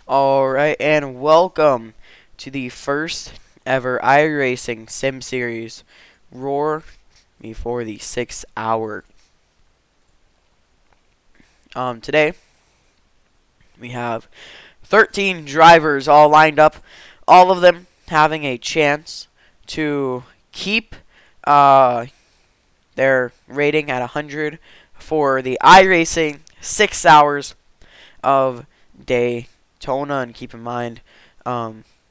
Alright, and welcome to the first ever iRacing Sim Series. Roar before the 6 hour. Today, we have 13 drivers all lined up, all of them having a chance to keep their rating at 100 for the iRacing 6 hours of Daytona. And keep in mind,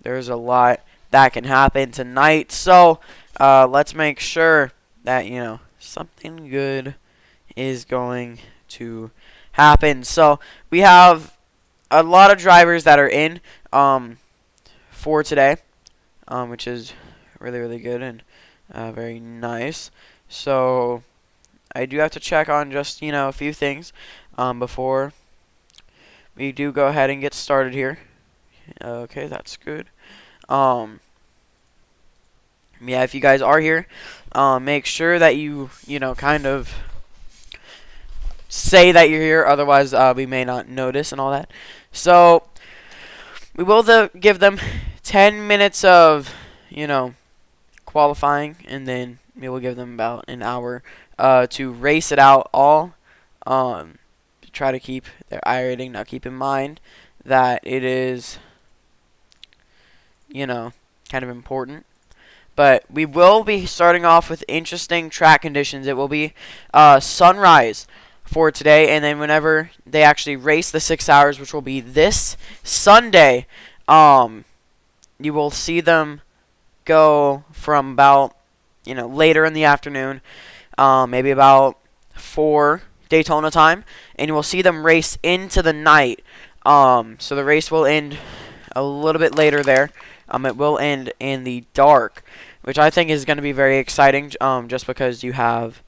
there's a lot that can happen tonight, so let's make sure that something good is going to happen. So we have a lot of drivers that are in for today, which is really good and very nice. So I do have to check on just a few things before we do go ahead and get started here. Okay, that's good. Yeah, if you guys are here, make sure that you kind of say that you're here, otherwise we may not notice and all that. So we will give them 10 minutes of qualifying, and then we will give them about an hour to race it out all, to try to keep their iRating. Now keep in mind that it is kind of important. But we will be starting off with interesting track conditions. It will be sunrise for today, and then whenever they actually race the 6 hours, which will be this Sunday, you will see them go from about later in the afternoon, maybe about 4 Daytona time, and you will see them race into the night. So the race will end a little bit later there. It will end in the dark, which I think is going to be very exciting, just because you have,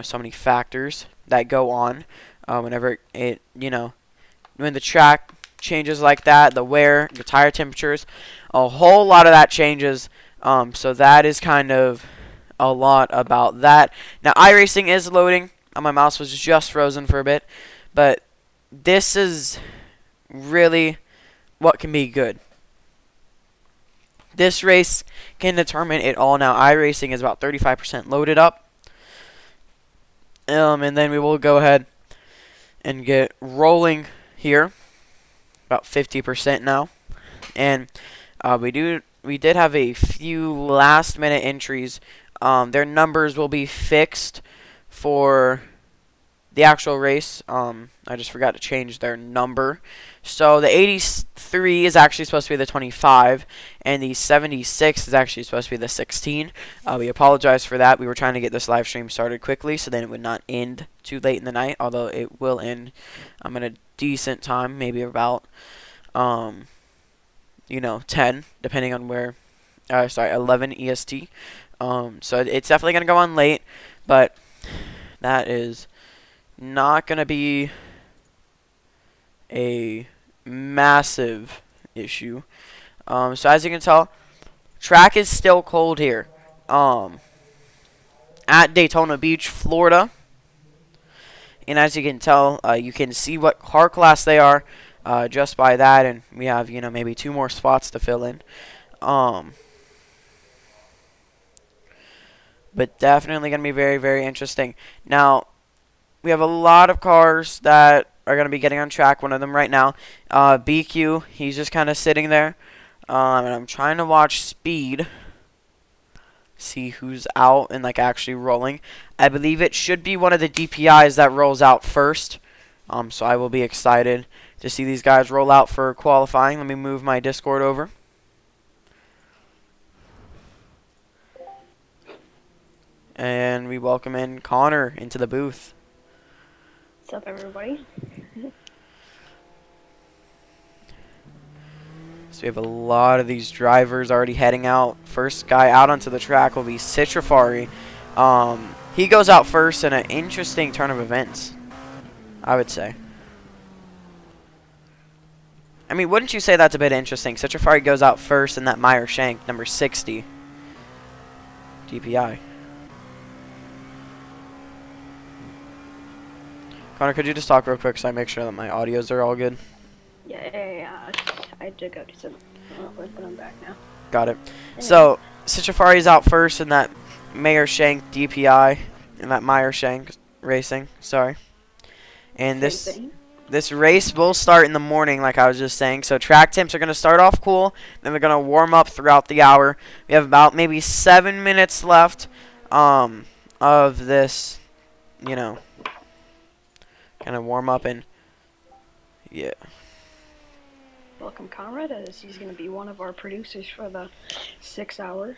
so many factors that go on whenever when the track changes like that, the wear, the tire temperatures, a whole lot of that changes. So that is kind of a lot about that. Now, iRacing is loading. My mouse was just frozen for a bit, but this is really what can be good. This race can determine it all. Now, iRacing is about 35% loaded up. And then we will go ahead and get rolling here. About 50% now. And we did have a few last minute entries. Their numbers will be fixed for the actual race. I just forgot to change their number. So the 83 is actually supposed to be the 25, and the 76 is actually supposed to be the 16. We apologize for that. We were trying to get this live stream started quickly so then it would not end too late in the night, although it will end in a decent time, maybe about 10, depending on where 11 EST. So it's definitely going to go on late, but that is not going to be a massive issue. So as you can tell, track is still cold here at Daytona Beach, Florida. And as you can tell, you can see what car class they are just by that, and we have maybe 2 more spots to fill in. But definitely going to be very interesting. Now, we have a lot of cars that are going to be getting on track. One of them right now, BQ, he's just kind of sitting there. And I'm trying to watch speed, see who's out and actually rolling. I believe it should be one of the DPIs that rolls out first. So I will be excited to see these guys roll out for qualifying. Let me move my Discord over. And we welcome in Connor into the booth. What's up, everybody? So we have a lot of these drivers already heading out. First guy out onto the track will be Citrafari. He goes out first in an interesting turn of events, I would say. I mean, wouldn't you say that's a bit interesting? Citrafari goes out first in that Meyer Shank, number 60 DPI. Connor, could you just talk real quick so I make sure that my audios are all good? Yeah. I had to go do some work, but I'm back now. Got it. Anyway. So Citrifari's out first in that Mayer Shank DPI, in that Meyer Shank Racing. Sorry. And this race will start in the morning, like I was just saying. So track temps are going to start off cool, then they're going to warm up throughout the hour. We have about maybe 7 minutes left of this, you know, kind of warm up and yeah. Welcome, Conrad, as he's going to be one of our producers for the 6 hour.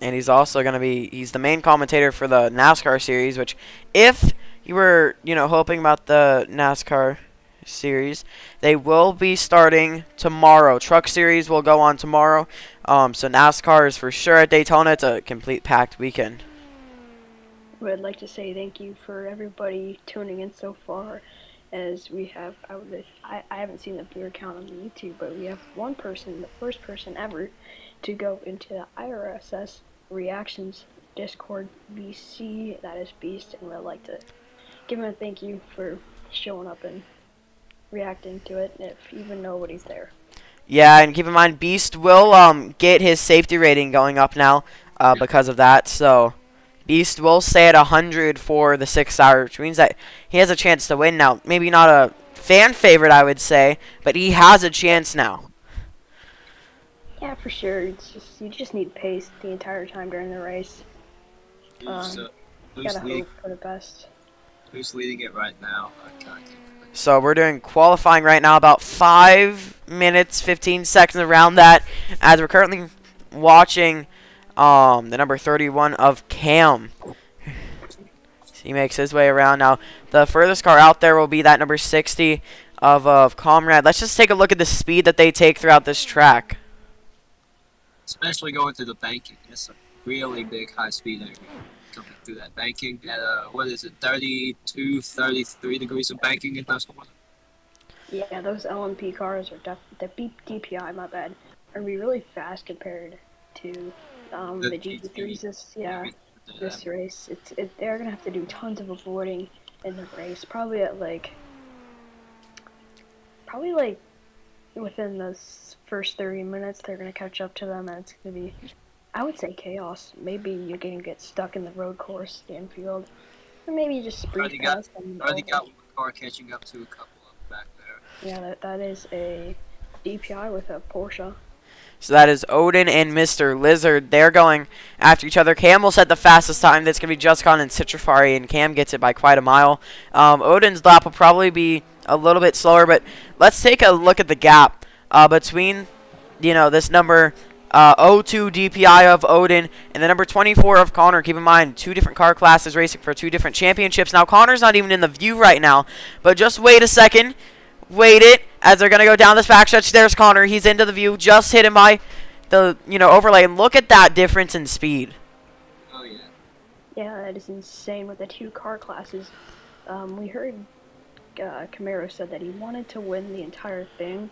And he's also going to be, he's the main commentator for the NASCAR series, which if you were, you know, hoping about the NASCAR series, they will be starting tomorrow. Truck series will go on tomorrow. So NASCAR is for sure at Daytona. It's a complete packed weekend. I'd like to say thank you for everybody tuning in so far, as we have, I haven't seen the viewer count on YouTube, but we have one person, the first person ever, to go into the IRSS reactions Discord VC, that is Beast, and we'd like to give him a thank you for showing up and reacting to it, if even nobody's there. Yeah, and keep in mind, Beast will get his safety rating going up now because of that, so Beast will stay at 100 for the 6 hour, which means that he has a chance to win now. Maybe not a fan favorite, I would say, but he has a chance now. Yeah, for sure. It's just, you just need pace the entire time during the race. Gotta hope for the best. Who's leading it right now? So we're doing qualifying right now, about 5 minutes, 15 seconds around that, as we're currently watching the number 31 of Cam. He makes his way around. Now, the furthest car out there will be that number 60 of Comrade. Let's just take a look at the speed that they take throughout this track. Especially going through the banking. It's a really big high speed area coming through that banking at, what is it, 32, 33 degrees of banking in those corners. Yeah, those LMP cars are the DPI, my bad, are be really fast compared to the GT3s. This race, they're gonna have to do tons of avoiding in the race. Probably within the first 30 minutes, they're gonna catch up to them, and it's gonna be, I would say, chaos. Maybe you're gonna get stuck in the road course, the infield, or maybe you just breeze past them. Already got one car catching up to a couple of them back there. Yeah, that is a DPI with a Porsche. So that is Odin and Mr. Lizard. They're going after each other. Cam will set the fastest time. That's going to be Justcon and Citrifari, and Cam gets it by quite a mile. Odin's lap will probably be a little bit slower, but let's take a look at the gap between, you know, this number 02 DPI of Odin and the number 24 of Connor. Keep in mind, 2 different car classes racing for 2 different championships. Now, Connor's not even in the view right now, but just wait a second. Wait it, as they're going to go down this backstretch. There's Connor. He's into the view. Just hit him by the, you know, overlay. And look at that difference in speed. Oh, yeah. Yeah, that is insane with the 2 car classes. We heard Camaro said that he wanted to win the entire thing,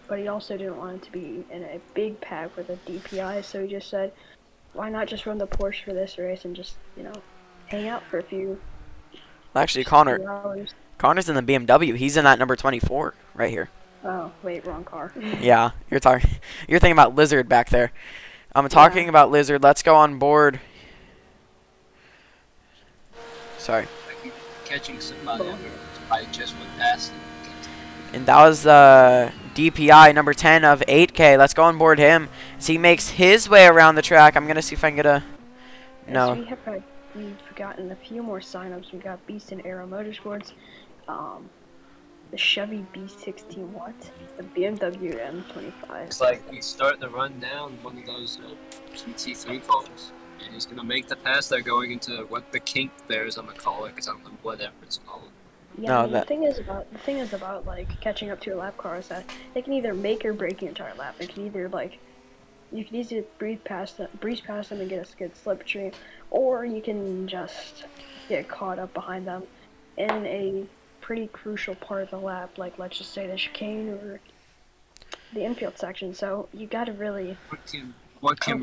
but he also didn't want it to be in a big pack with a DPI, so he just said, why not just run the Porsche for this race and just, you know, hang out for a few Actually, hours. Connor's in the BMW. He's in that number 24 right here. Oh, wait, wrong car. Yeah, you're thinking about Lizard back there. I'm talking about Lizard. Let's go on board. Sorry. Catching somebody just went past. And that was the DPI number 10 of 8K. Let's go on board him as he makes his way around the track. I'm gonna see if I can get a no. We've forgotten a few more signups. We got Beast and Aero Motorsports, the Chevy B16 Watt, the BMW M25. It's like he's starting to run down one of those GT3 cars, and he's gonna make the pass. They're going into what the kink there is, I'm gonna call it, because I don't know whatever it's called. Yeah, the thing is about like catching up to a lap car is that they can either make or break the entire lap. They can either you can easily breeze past them and get a good slipstream, or you can just get caught up behind them in a pretty crucial part of the lap, like let's just say the chicane or the infield section. So you gotta really what can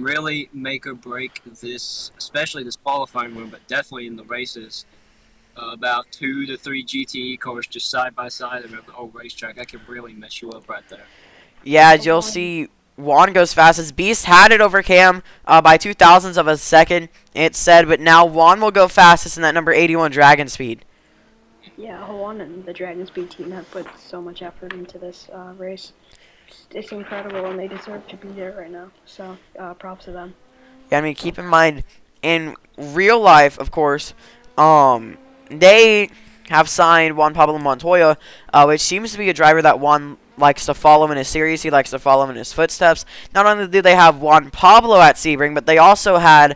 really make or break this, especially this qualifying room, but definitely in the races, about 2 to 3 GTE cars just side by side around the whole racetrack. That can really mess you up right there. Yeah, as you'll see, Juan goes fastest. Beast had it over Cam by 2 thousandths of a second, it said, but now Juan will go fastest in that number 81 Dragon Speed. Yeah, Juan and the Dragon Speed team have put so much effort into this race. It's incredible, and they deserve to be there right now. So, props to them. Yeah, I mean, keep in mind, in real life, of course, they have signed Juan Pablo Montoya, which seems to be a driver that Juan likes to follow in his series. He likes to follow in his footsteps. Not only do they have Juan Pablo at Sebring, but they also had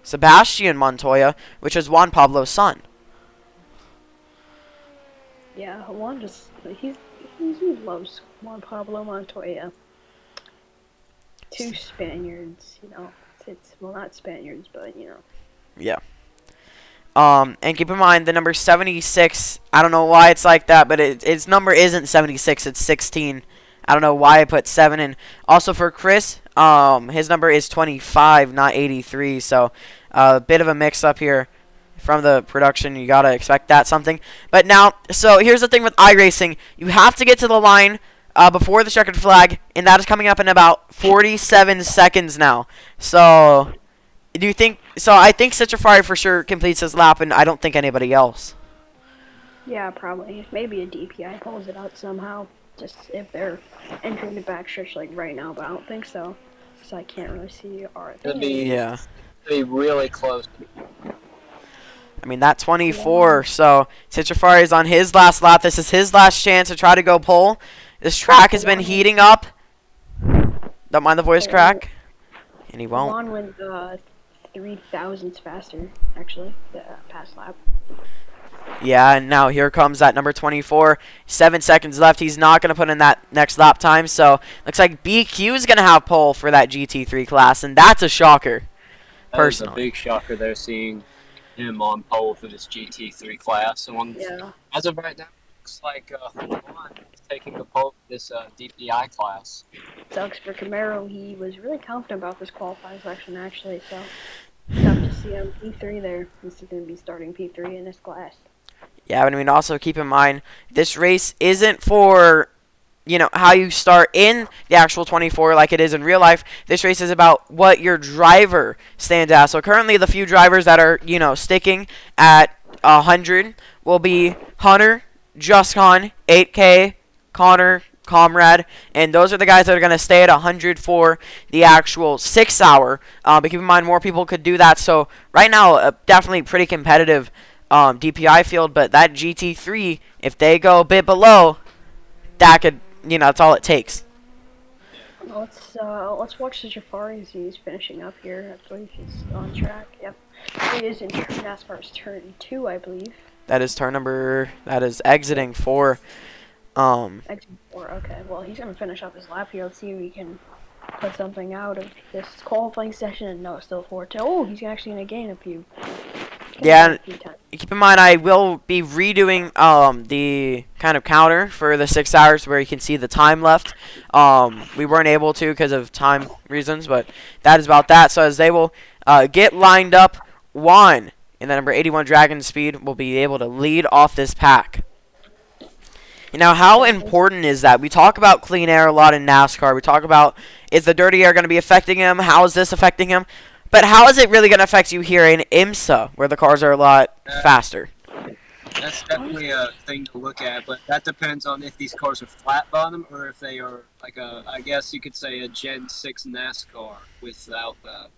Sebastian Montoya, which is Juan Pablo's son. Yeah, Juan just he loves Juan Pablo Montoya. Two Spaniards, you know. It's well, not Spaniards, but you know. Yeah. And keep in mind the number 76. I don't know why it's like that, but its number isn't 76. It's 16. I don't know why I put 7 in. Also for Chris, his number is 25, not 83. So a bit of a mix-up here from the production. You gotta expect that something. But now, so here's the thing with iRacing: you have to get to the line before the checkered flag, and that is coming up in about 47 seconds now. So. Do you think so? I think Citrify for sure completes his lap, and I don't think anybody else. Yeah, probably. Maybe a DPI pulls it out somehow. Just if they're entering the backstretch like right now, but I don't think so. So I can't really see our. Could be, Yeah. be really close. I mean, that 24. So Citrify is on his last lap. This is his last chance to try to go pole. This track has been heating up. Don't mind the voice crack. And he won't. Juan went 3 thousandths faster, actually, the past lap. Yeah, and now here comes that number 24. 7 seconds left. He's not going to put in that next lap time. So looks like BQ is going to have pole for that GT3 class, and that's a shocker. Personally, that is a big shocker. They're seeing him on pole for this GT3 class. And Yeah. as of right now, it looks like Juan is taking the pole for this DPI class. Sucks for Camaro. He was really confident about this qualifying section, actually, so tough to see him P3 there. He's going to be starting P3 in this class. yeah, but I mean, also keep in mind, this race isn't for, you know, how you start in the actual 24 like it is in real life. This race is about what your driver stands at. So currently the few drivers that are, you know, sticking at 100 will be Hunter, JustCon, 8K, Connor, Comrade, and those are the guys that are going to stay at 100 for the actual 6 hour. But keep in mind, more people could do that. So right now, definitely pretty competitive DPI field, but that GT3, if they go a bit below, that could, you know, that's all it takes. Let's watch the Jafari as he's finishing up here. I believe he's on track. Yep, it is in NASCAR's turn 2, I believe. That is turn number. That is exiting 4. Exit 4. Okay, well he's gonna finish up his lap here. Let's see if we can put something out of this qualifying session. No, it's still 4-2. Oh, he's actually gonna gain a few. Yeah, keep in mind I will be redoing the kind of counter for the 6 hours where you can see the time left. We weren't able to because of time reasons, but that is about that. So as they will get lined up, Juan in the number 81 Dragon Speed will be able to lead off this pack. Now, how important is that? We talk about clean air a lot in NASCAR. We talk about, is the dirty air going to be affecting him? How is this affecting him? But how is it really going to affect you here in IMSA, where the cars are a lot faster? That's definitely a thing to look at, but that depends on if these cars are flat bottom or if they are like a, I guess you could say a Gen 6 NASCAR without that.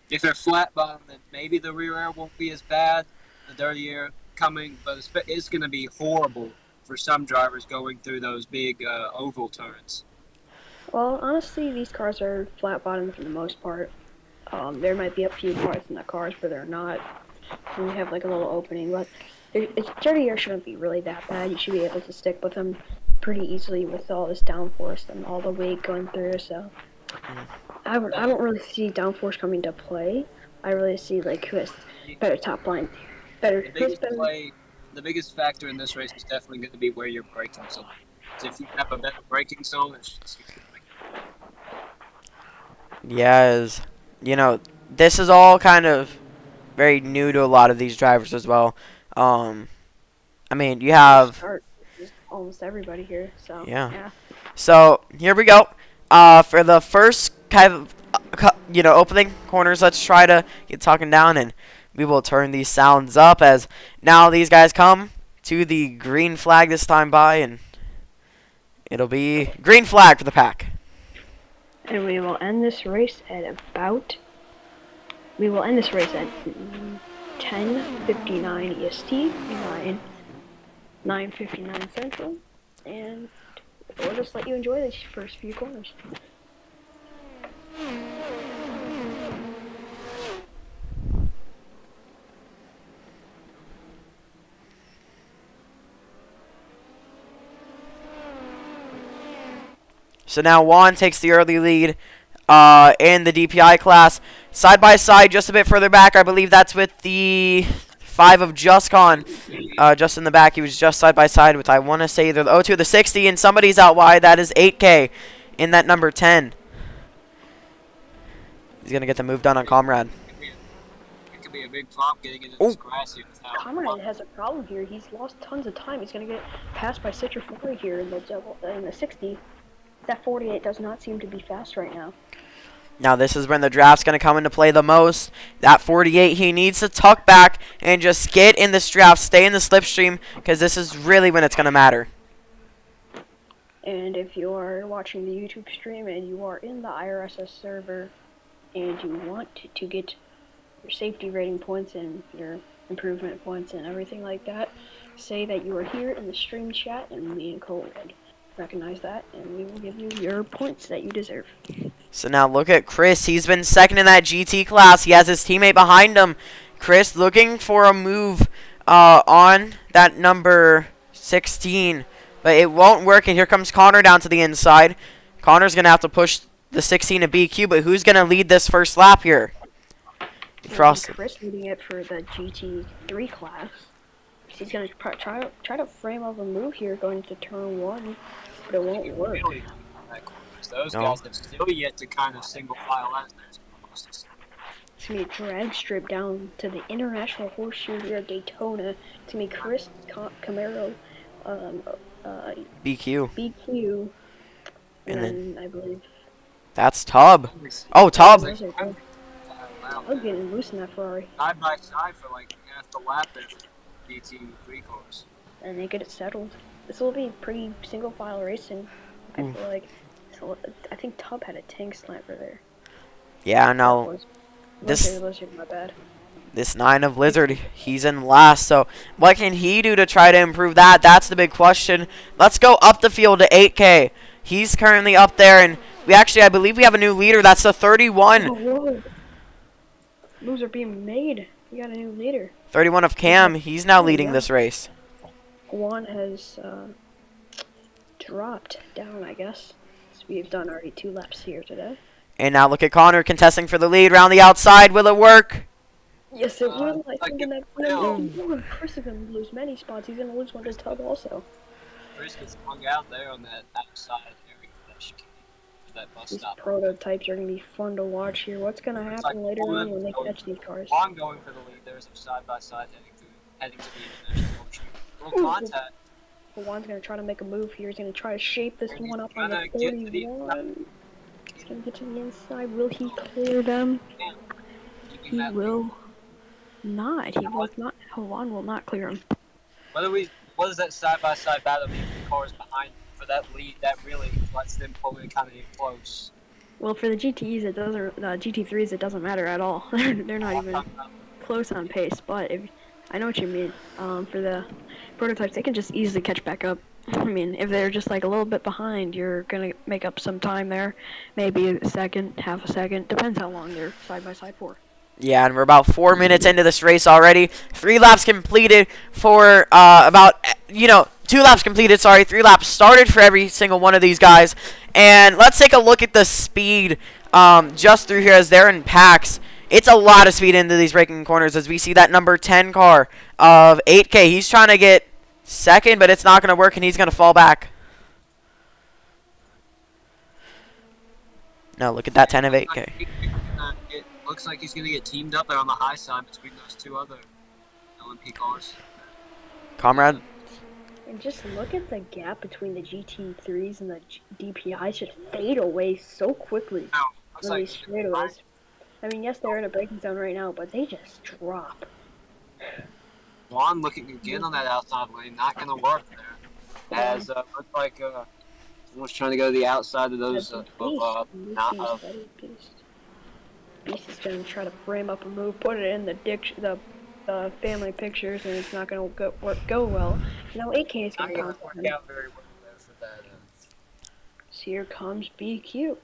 If they're flat bottom, then maybe the rear air won't be as bad, the dirty air coming, but it's going to be horrible for some drivers going through those big oval turns. Well, honestly, these cars are flat bottom for the most part. There might be a few parts in the cars where they're not. And you have like a little opening, but dirty air shouldn't be really that bad. You should be able to stick with them pretty easily with all this downforce and all the weight going through. So I don't really see downforce coming to play. I really see like who has better top line, better. The biggest factor in this race is definitely going to be where your braking zone is. If you have a better braking zone, it's just Yes. You know, this is all kind of very new to a lot of these drivers as well. I mean, you have Start just almost everybody here. So yeah. yeah. So here we go. For the first kind of opening corners, let's try to get talking down, and we will turn these sounds up as now these guys come to the green flag this time by, and it'll be green flag for the pack. And we will end this race at 10:59 EST, 9:59 Central, and we'll just let you enjoy these first few corners. So now Juan takes the early lead in the DPI class. Side by side, just a bit further back. I believe that's with the 5 of JustCon. Just in the back, he was just side by side with, I want to say, either the 02 or the 60, and somebody's out wide. That is 8K in that number 10. He's going to get the move done on Comrade. It could be a big problem getting into this grass here without. Comrade has a problem here. He's lost tons of time. He's going to get passed by Citra 40 here in the 60. That 48 does not seem to be fast right now. Now this is when the draft's going to come into play the most. That 48, he needs to tuck back and just get in this draft, stay in the slipstream, because this is really when it's going to matter. And if you are watching the YouTube stream and you are in the IRSS server and you want to get your safety rating points and your improvement points and everything like that, say that you are here in the stream chat, and me and Cole would recognize that, and we will give you your points that you deserve. So now look at Chris. He's been second in that GT class. He has his teammate behind him. Chris looking for a move on that number 16, but it won't work, and here comes Connor down to the inside. Connor's going to have to push the 16 to BQ, but who's going to lead this first lap here? Chris leading it for the GT3 class. He's going to try to frame up a move here going into turn 1, but it won't work. Those guys have still yet to kind of single file out. It's going to be a drag strip down to the International Horseshoe here at Daytona. It's going to be Chris Camaro, BQ, and then I believe that's Tub. Oh, Tub. I'm getting loose in that Ferrari. Side by side for like half the lap there for GT3 cars. And they get it settled. This will be pretty single file racing. I feel like. So, I think Tub had a tank sniper there. Yeah, no. Lizard, my bad. This 9 of Lizard, he's in last. So what can he do to try to improve that? That's the big question. Let's go up the field to 8K. He's currently up there, and I believe we have a new leader. That's the 31. Oh, whoa. Moves are being made. We got a new leader. 31 of Cam. He's now leading this race. Juan has dropped down, I guess. So we've done already 2 laps here today. And now look at Connor contesting for the lead. Round the outside. Will it work? Yes, it will. I think in that Chris is going to lose many spots. He's going to lose one to Tub also. Chris gets hung out there on that outside area of that chicane, that bus These stop. prototypes are going to be fun to watch here. What's going to happen later on when they catch these cars? I'm going for the lead. There's a side by side heading to the international horseshoe. Little contact. Juan's going to try to make a move here. He's going to try to shape this one up on the 31. He's going to get to the inside. Will he clear them? He will not. He will not. Juan will not clear him. What does that side by side battle mean for the cars behind for that lead? That really lets them pull in kind of in close. Well, for the GTEs, it doesn't. GT3s, it doesn't matter at all. They're not even close on pace. But I know what you mean. For the prototypes, they can just easily catch back up. I mean, if they're just like a little bit behind, you're gonna make up some time there. Maybe a second, half a second. Depends how long they're side by side for. Yeah, and we're about 4 minutes into this race already. 3 laps completed for 2 laps completed, 3 laps started for every single one of these guys. And let's take a look at the speed just through here as they're in packs. It's a lot of speed into these braking corners as we see that number 10 car of 8K. He's trying to get second, but it's not going to work, and he's going to fall back. Now look at that 10 of 8K. It looks like he's going to get teamed up there on the high side between those two other LMP cars. Comrade? And just look at the gap between the GT3s and the DPIs just fade away so quickly Now, looks on like these straightaways. I mean, yes, they're in a braking zone right now, but they just drop. Juan looking again on that outside lane, not going to work there. As looks like was trying to go to the outside of those Beast is going to try to frame up a move, put it in the family pictures, and it's not going to go well. Now AK is going to work out very well there for that. So here comes BQ.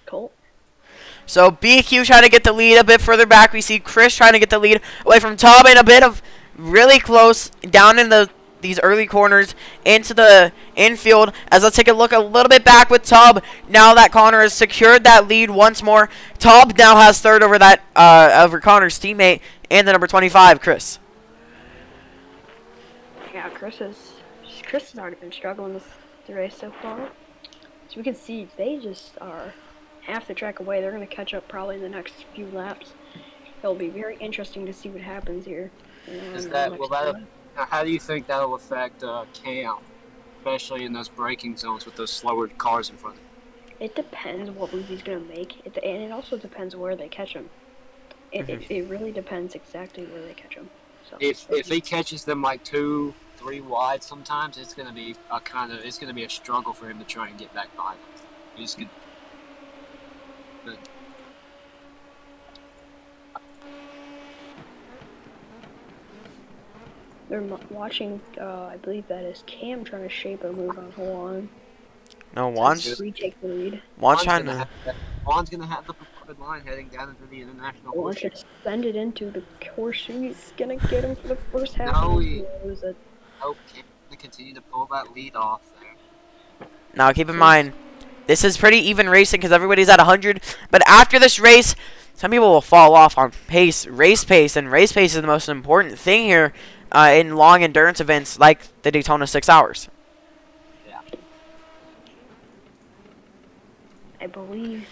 Colt. So BQ trying to get the lead a bit further back. We see Chris trying to get the lead away from Tom, and a bit of really close down in these early corners into the infield. As let's take a look a little bit back with Tubb. Now that Connor has secured that lead once more. Tubb now has third over that over Connor's teammate and the number 25, Chris. Yeah, Chris has already been struggling this race so far. So we can see they just are half the track away. They're going to catch up probably in the next few laps. It'll be very interesting to see what happens here. How do you think that'll affect Cam, especially in those braking zones with those slower cars in front of him? It depends what move he's going to make, and it also depends where they catch him. It really depends exactly where they catch him. So if he catches them like 2-3 wide, sometimes it's going to be a struggle for him to try and get back behind them. He's good. They're watching, I believe that is Cam trying to shape a move on Juan. No, Juan's retake the lead. Juan's going to have the preferred line heading down into the international. Juan's going to send it into the horseshoe. He's going to get him for the first half. No, Cam's going to continue to pull that lead off there. Now keep in mind, this is pretty even racing because everybody's at 100. But after this race, some people will fall off on race pace, and race pace is the most important thing here in long endurance events like the Daytona 6 Hours. Yeah. I believe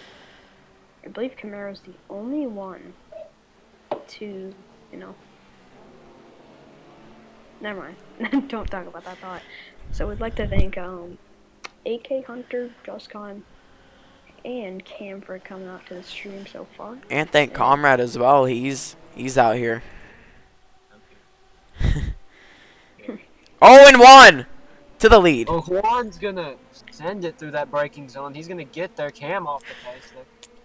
Camaro's the only one to, never mind. Don't talk about that thought. So we'd like to thank AK Hunter, Juscon, and Cam for coming out to the stream so far. And thank Comrade as well. He's out here. 0-1 to the lead. Oh, Juan's gonna send it through that braking zone. He's gonna get their Cam off the pace.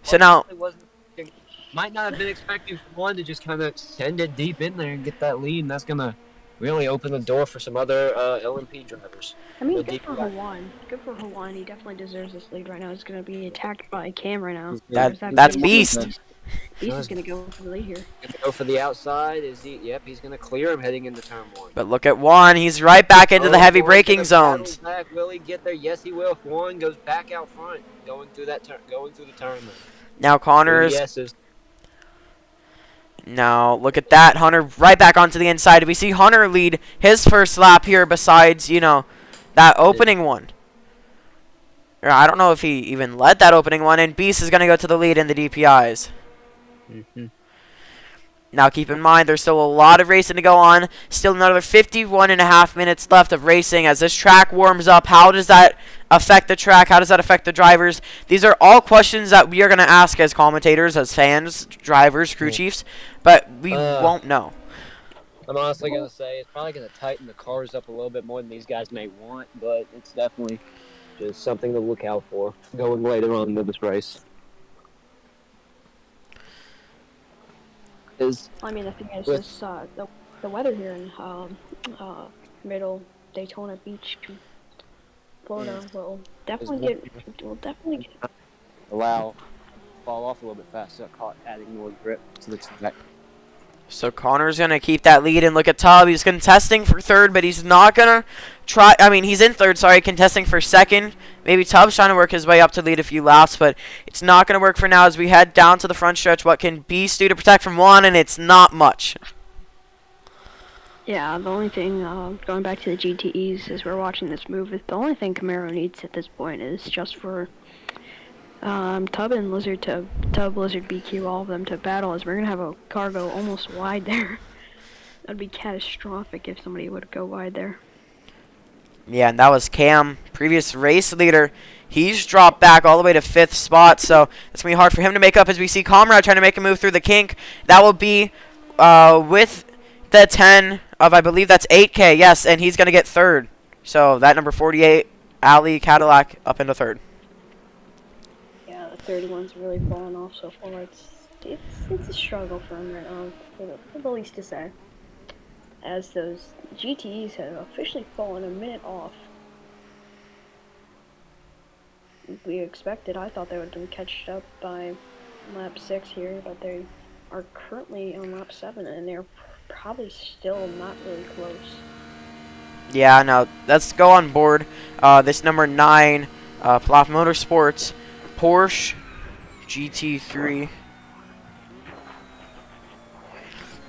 So now, might not have been expecting Juan to just kind of send it deep in there and get that lead. And that's gonna really open the door for some other LMP drivers. I mean, good for Juan. Good for Juan. He definitely deserves this lead right now. He's gonna be attacked by Cam right now. That's Beast. Beast is going to go for the lead here. Gonna go for the outside. Is he? Yep, he's going to clear him heading into turn 1. But look at Juan. He's right back into the heavy braking zones. Back. Will he get there? Yes, he will. Juan goes back out front, going through the turn. Now Connor's. Now look at that. Hunter right back onto the inside. We see Hunter lead his first lap here. Besides, that opening one. Or I don't know if he even led that opening one. And Beast is going to go to the lead in the DPIs. Now keep in mind there's still a lot of racing to go on. Still another 51.5 minutes left of racing as this track warms up. How does that affect the track? How does that affect the drivers? These are all questions that we are going to ask as commentators, as fans, drivers, crew chiefs, but we won't know. I'm honestly going to say it's probably going to tighten the cars up a little bit more than these guys may want, but it's definitely just something to look out for going later on into this race. I mean, the thing is, this, the weather here in middle Daytona Beach, Florida, will definitely get fall off a little bit faster, adding more grip to the track. So Connor's going to keep that lead, and look at Tubb. He's contesting for third, but he's not going to try. I mean, he's in third, sorry, contesting for second. Maybe Tubb's trying to work his way up to lead a few laps, but it's not going to work for now as we head down to the front stretch. What can Beast do to protect from Juan? And it's not much. Yeah, the only thing, going back to the GTEs as we're watching this move, the only thing Camaro needs at this point is just for Tub and Lizard to Tub, Lizard, BQ, all of them to battle, as we're gonna have a car go almost wide there. That'd be catastrophic if somebody would go wide there. Yeah, and that was Cam, previous race leader. He's dropped back all the way to 5th spot, so it's going to be hard for him to make up as we see Comrade trying to make a move through the kink. That will be with the 10 of, I believe that's 8K, yes, and he's going to get 3rd. So that number 48, Ali Cadillac, up into 3rd. Yeah, the 31's really fallen off so far. It's a struggle for him right now, for the least to say. As those GTEs have officially fallen a minute off. We expected. I thought they would have been catched up by lap 6 here, but they are currently on lap 7, and they're probably still not really close. Yeah, now let's go on board this number 9, Ploff Motorsports, Porsche GT3.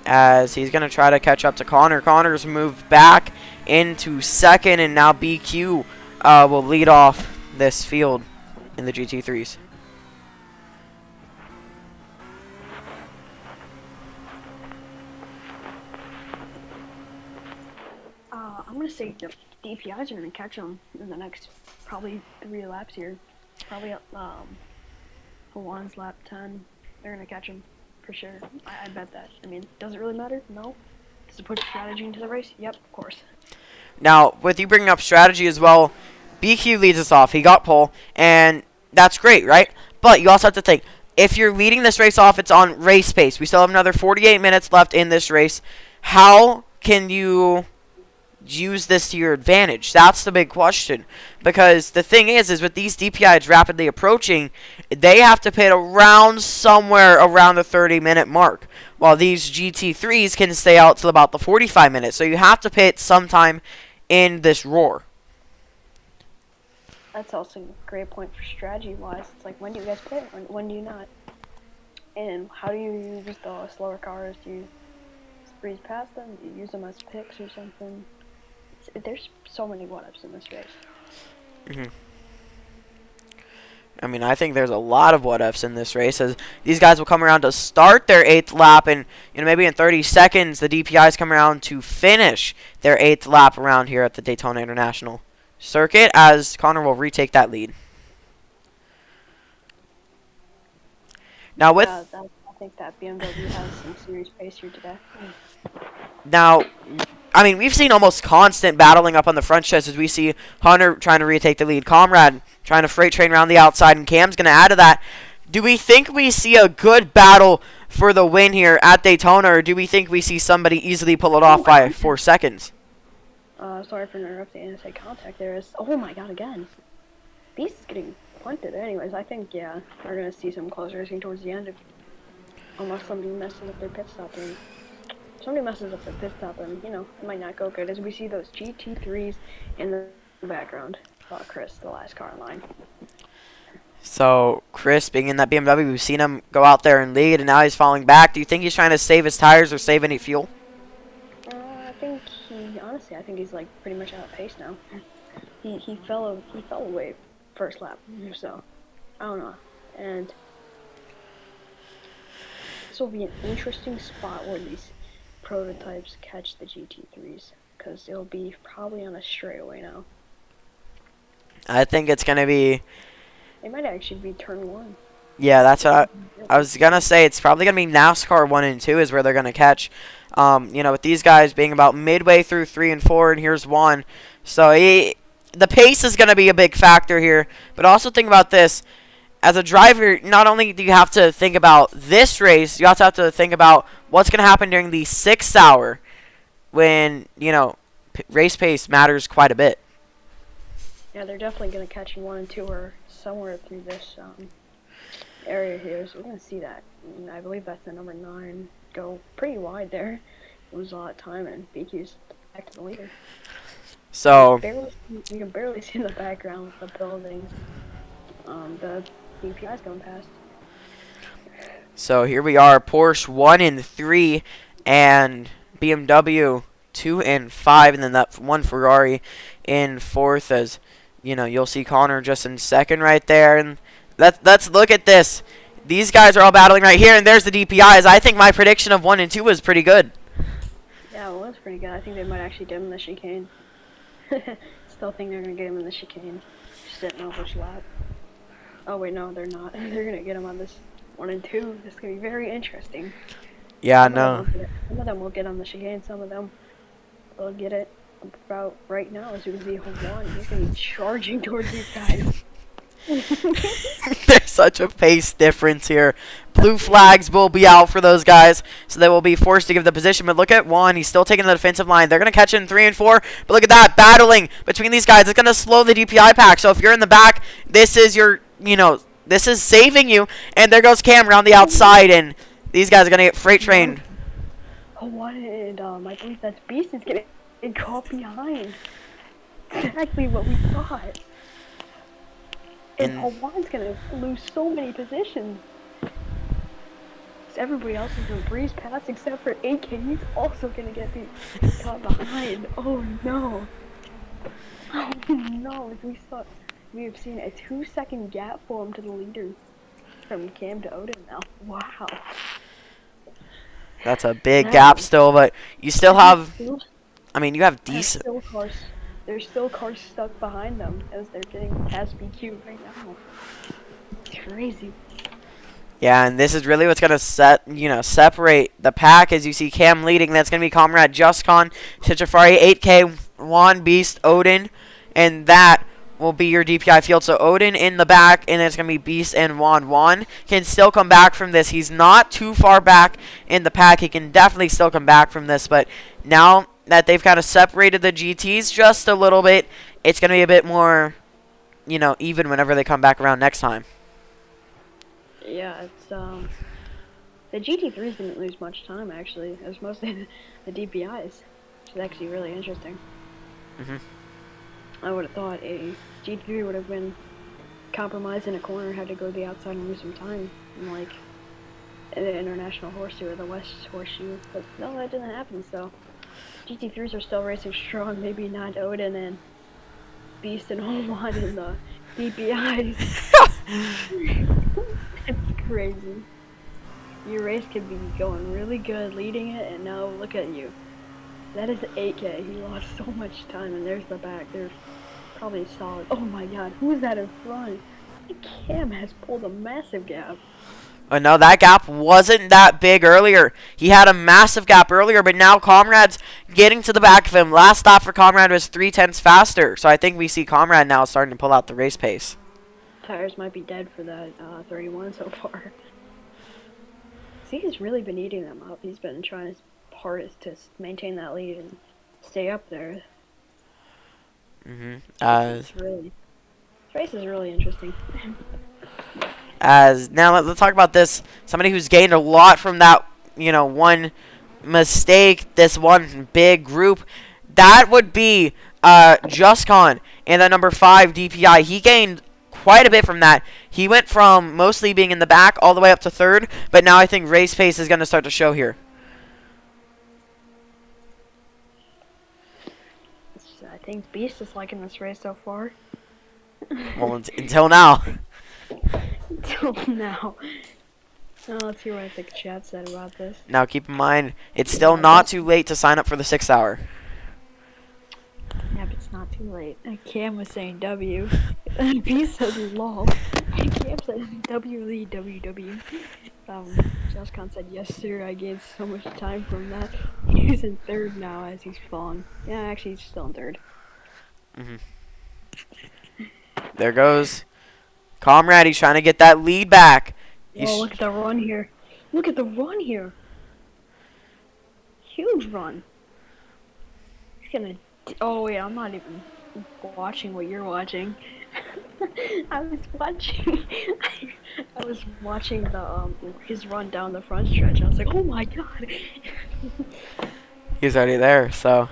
As he's going to try to catch up to Connor. Connor's moved back into 2nd, and now BQ will lead off this field in the GT3s. I'm going to say the DPIs are going to catch them in the next probably 3 laps here. Probably Hawan's lap 10. They're going to catch them. For sure. I bet that. I mean, does it really matter? No. Does it put strategy into the race? Yep, of course. Now, with you bringing up strategy as well, BQ leads us off. He got pole, and that's great, right? But you also have to think, if you're leading this race off, it's on race pace. We still have another 48 minutes left in this race. How can you use this to your advantage? That's the big question. Because the thing is with these DPIs rapidly approaching, they have to pit around somewhere around the 30-minute mark, while these GT3s can stay out till about the 45 minutes. So you have to pit sometime in this roar. That's also a great point for strategy-wise. It's like, when do you guys pit? When do you not? And how do you use the slower cars? Do you breeze past them? Do you use them as picks or something? There's so many what-ups in this race. I mean, I think there's a lot of what-ifs in this race, as these guys will come around to start their 8th lap, and maybe in 30 seconds the DPIs come around to finish their 8th lap around here at the Daytona International Circuit, as Connor will retake that lead. Now with I think that BMW has some serious pace here today. Now, I mean, we've seen almost constant battling up on the front stretch, as we see Hunter trying to retake the lead, Comrade trying to freight train around the outside, and Cam's going to add to that. Do we think we see a good battle for the win here at Daytona, or do we think we see somebody easily pull it off by 4 seconds? Sorry for interrupting NSA contact there. Oh my god, again. Beast is getting punted. Anyways, I think, yeah, we're going to see some close racing towards the end, unless somebody messes up their pit stop. And somebody messes up their pit stop, and, it might not go good, as we see those GT3s in the background. Chris, the last car in line. So, Chris, being in that BMW, we've seen him go out there and lead, and now he's falling back. Do you think he's trying to save his tires or save any fuel? I think he's like pretty much out of pace now. He fell away first lap, so I don't know. And this will be an interesting spot where these prototypes catch the GT3s, because it'll be probably on a straightaway now. I think it's going to be... It might actually be turn 1. Yeah, that's what I was going to say. It's probably going to be NASCAR 1 and 2 is where they're going to catch. With these guys being about midway through 3 and 4, and here's 1. So the pace is going to be a big factor here. But also think about this. As a driver, not only do you have to think about this race, you also have to think about what's going to happen during the 6th hour when, race pace matters quite a bit. Yeah, they're definitely going to catch in 1 and 2 or somewhere through this area here, so we're going to see that. And I believe that's the number 9 go pretty wide there. It was a lot of time, and BQ's back to the leader. So You can barely see in the background the buildings. The DPI's going past. So here we are, Porsche 1 and 3, and BMW 2 and 5, and then that one Ferrari in 4th, as you'll see Connor just in 2nd right there, and Let's look at this. These guys are all battling right here, and there's the DPIs. I think my prediction of 1 and 2 was pretty good. Yeah, it was pretty good. I think they might actually get him in the chicane. Still think they're gonna get him in the chicane. Just didn't know which lap. Oh wait, no, they're not. They're gonna get him on this 1 and 2. This is gonna be very interesting. Yeah, no. Some of them will get on the chicane. Some of them will get it about right now. As you can see, Juan, he's gonna be charging towards these guys. There's such a pace difference here. Blue flags will be out for those guys, so they will be forced to give the position. But look at Juan. He's still taking the defensive line. They're going to catch in 3 and 4. But look at that. Battling between these guys. It's going to slow the DPI pack. So if you're in the back, this is your, this is saving you. And there goes Cam around the outside. And these guys are going to get freight trained. Oh, what? And I believe that's Beast is getting caught behind. Exactly what we thought. And Juan's gonna lose so many positions. Everybody else is gonna breeze past except for AK. He's also gonna get caught behind. Oh no. Oh no. We have seen a 2-second gap form to the leader from Cam to Odin now. Wow. That's a big gap still, but you still have, you have decent. There's still cars stuck behind them as they're getting past BQ right now. It's crazy. Yeah, and this is really what's gonna separate the pack. As you see Cam leading, that's gonna be Comrade Justcon, Citrafari, 8K, Juan, Beast, Odin, and that will be your DPI field. So Odin in the back, and it's gonna be Beast and Juan. Juan can still come back from this. He's not too far back in the pack. He can definitely still come back from this, but now that they've kind of separated the GTs just a little bit, it's going to be a bit more, even whenever they come back around next time. Yeah, it's, the GT3s didn't lose much time, actually. It was mostly the DPIs, which is actually really interesting. I would have thought a GT3 would have been compromised in a corner, had to go to the outside and lose some time, in the International Horseshoe or the West Horseshoe, but no, that didn't happen, so GT3s are still racing strong, maybe not Odin and Beast and Juan in the DPIs. It's crazy. Your race could be going really good, leading it, and now look at you. That is 8K. He lost so much time, and there's the back. They're probably solid. Oh my god, who is that in front? Cam has pulled a massive gap. Oh, no, that gap wasn't that big earlier. He had a massive gap earlier, but now Comrade's getting to the back of him. Last stop for Comrade was 3/10 faster, so I think we see Comrade now starting to pull out the race pace. Tires might be dead for that 31 so far. See, he's really been eating them up. He's been trying his hardest to maintain that lead and stay up there. This race is really interesting. Now let's talk about this. Somebody who's gained a lot from that, one mistake, this one big group. That would be Justcon and that number 5 DPI. He gained quite a bit from that. He went from mostly being in the back all the way up to 3rd, but now I think race pace is going to start to show here. I think Beast is liking this race so far. Well, until now. Until now. Now let's hear what the chat said about this. Now keep in mind, it's still not too late to sign up for the 6 hour. Yeah, but it's not too late. Cam was saying W. And Beast said lol. And Cam said W lead WW. Justcon said yes sir, I gained so much time from that. He's in 3rd now as he's falling. Yeah, actually he's still in 3rd. There goes Comrade. He's trying to get that lead back. Oh, look at the run here. Look at the run here. Huge run. He's gonna... Oh, wait, I'm not even watching what you're watching. I was watching the his run down the front stretch. I was like, oh my god. He's already there, so...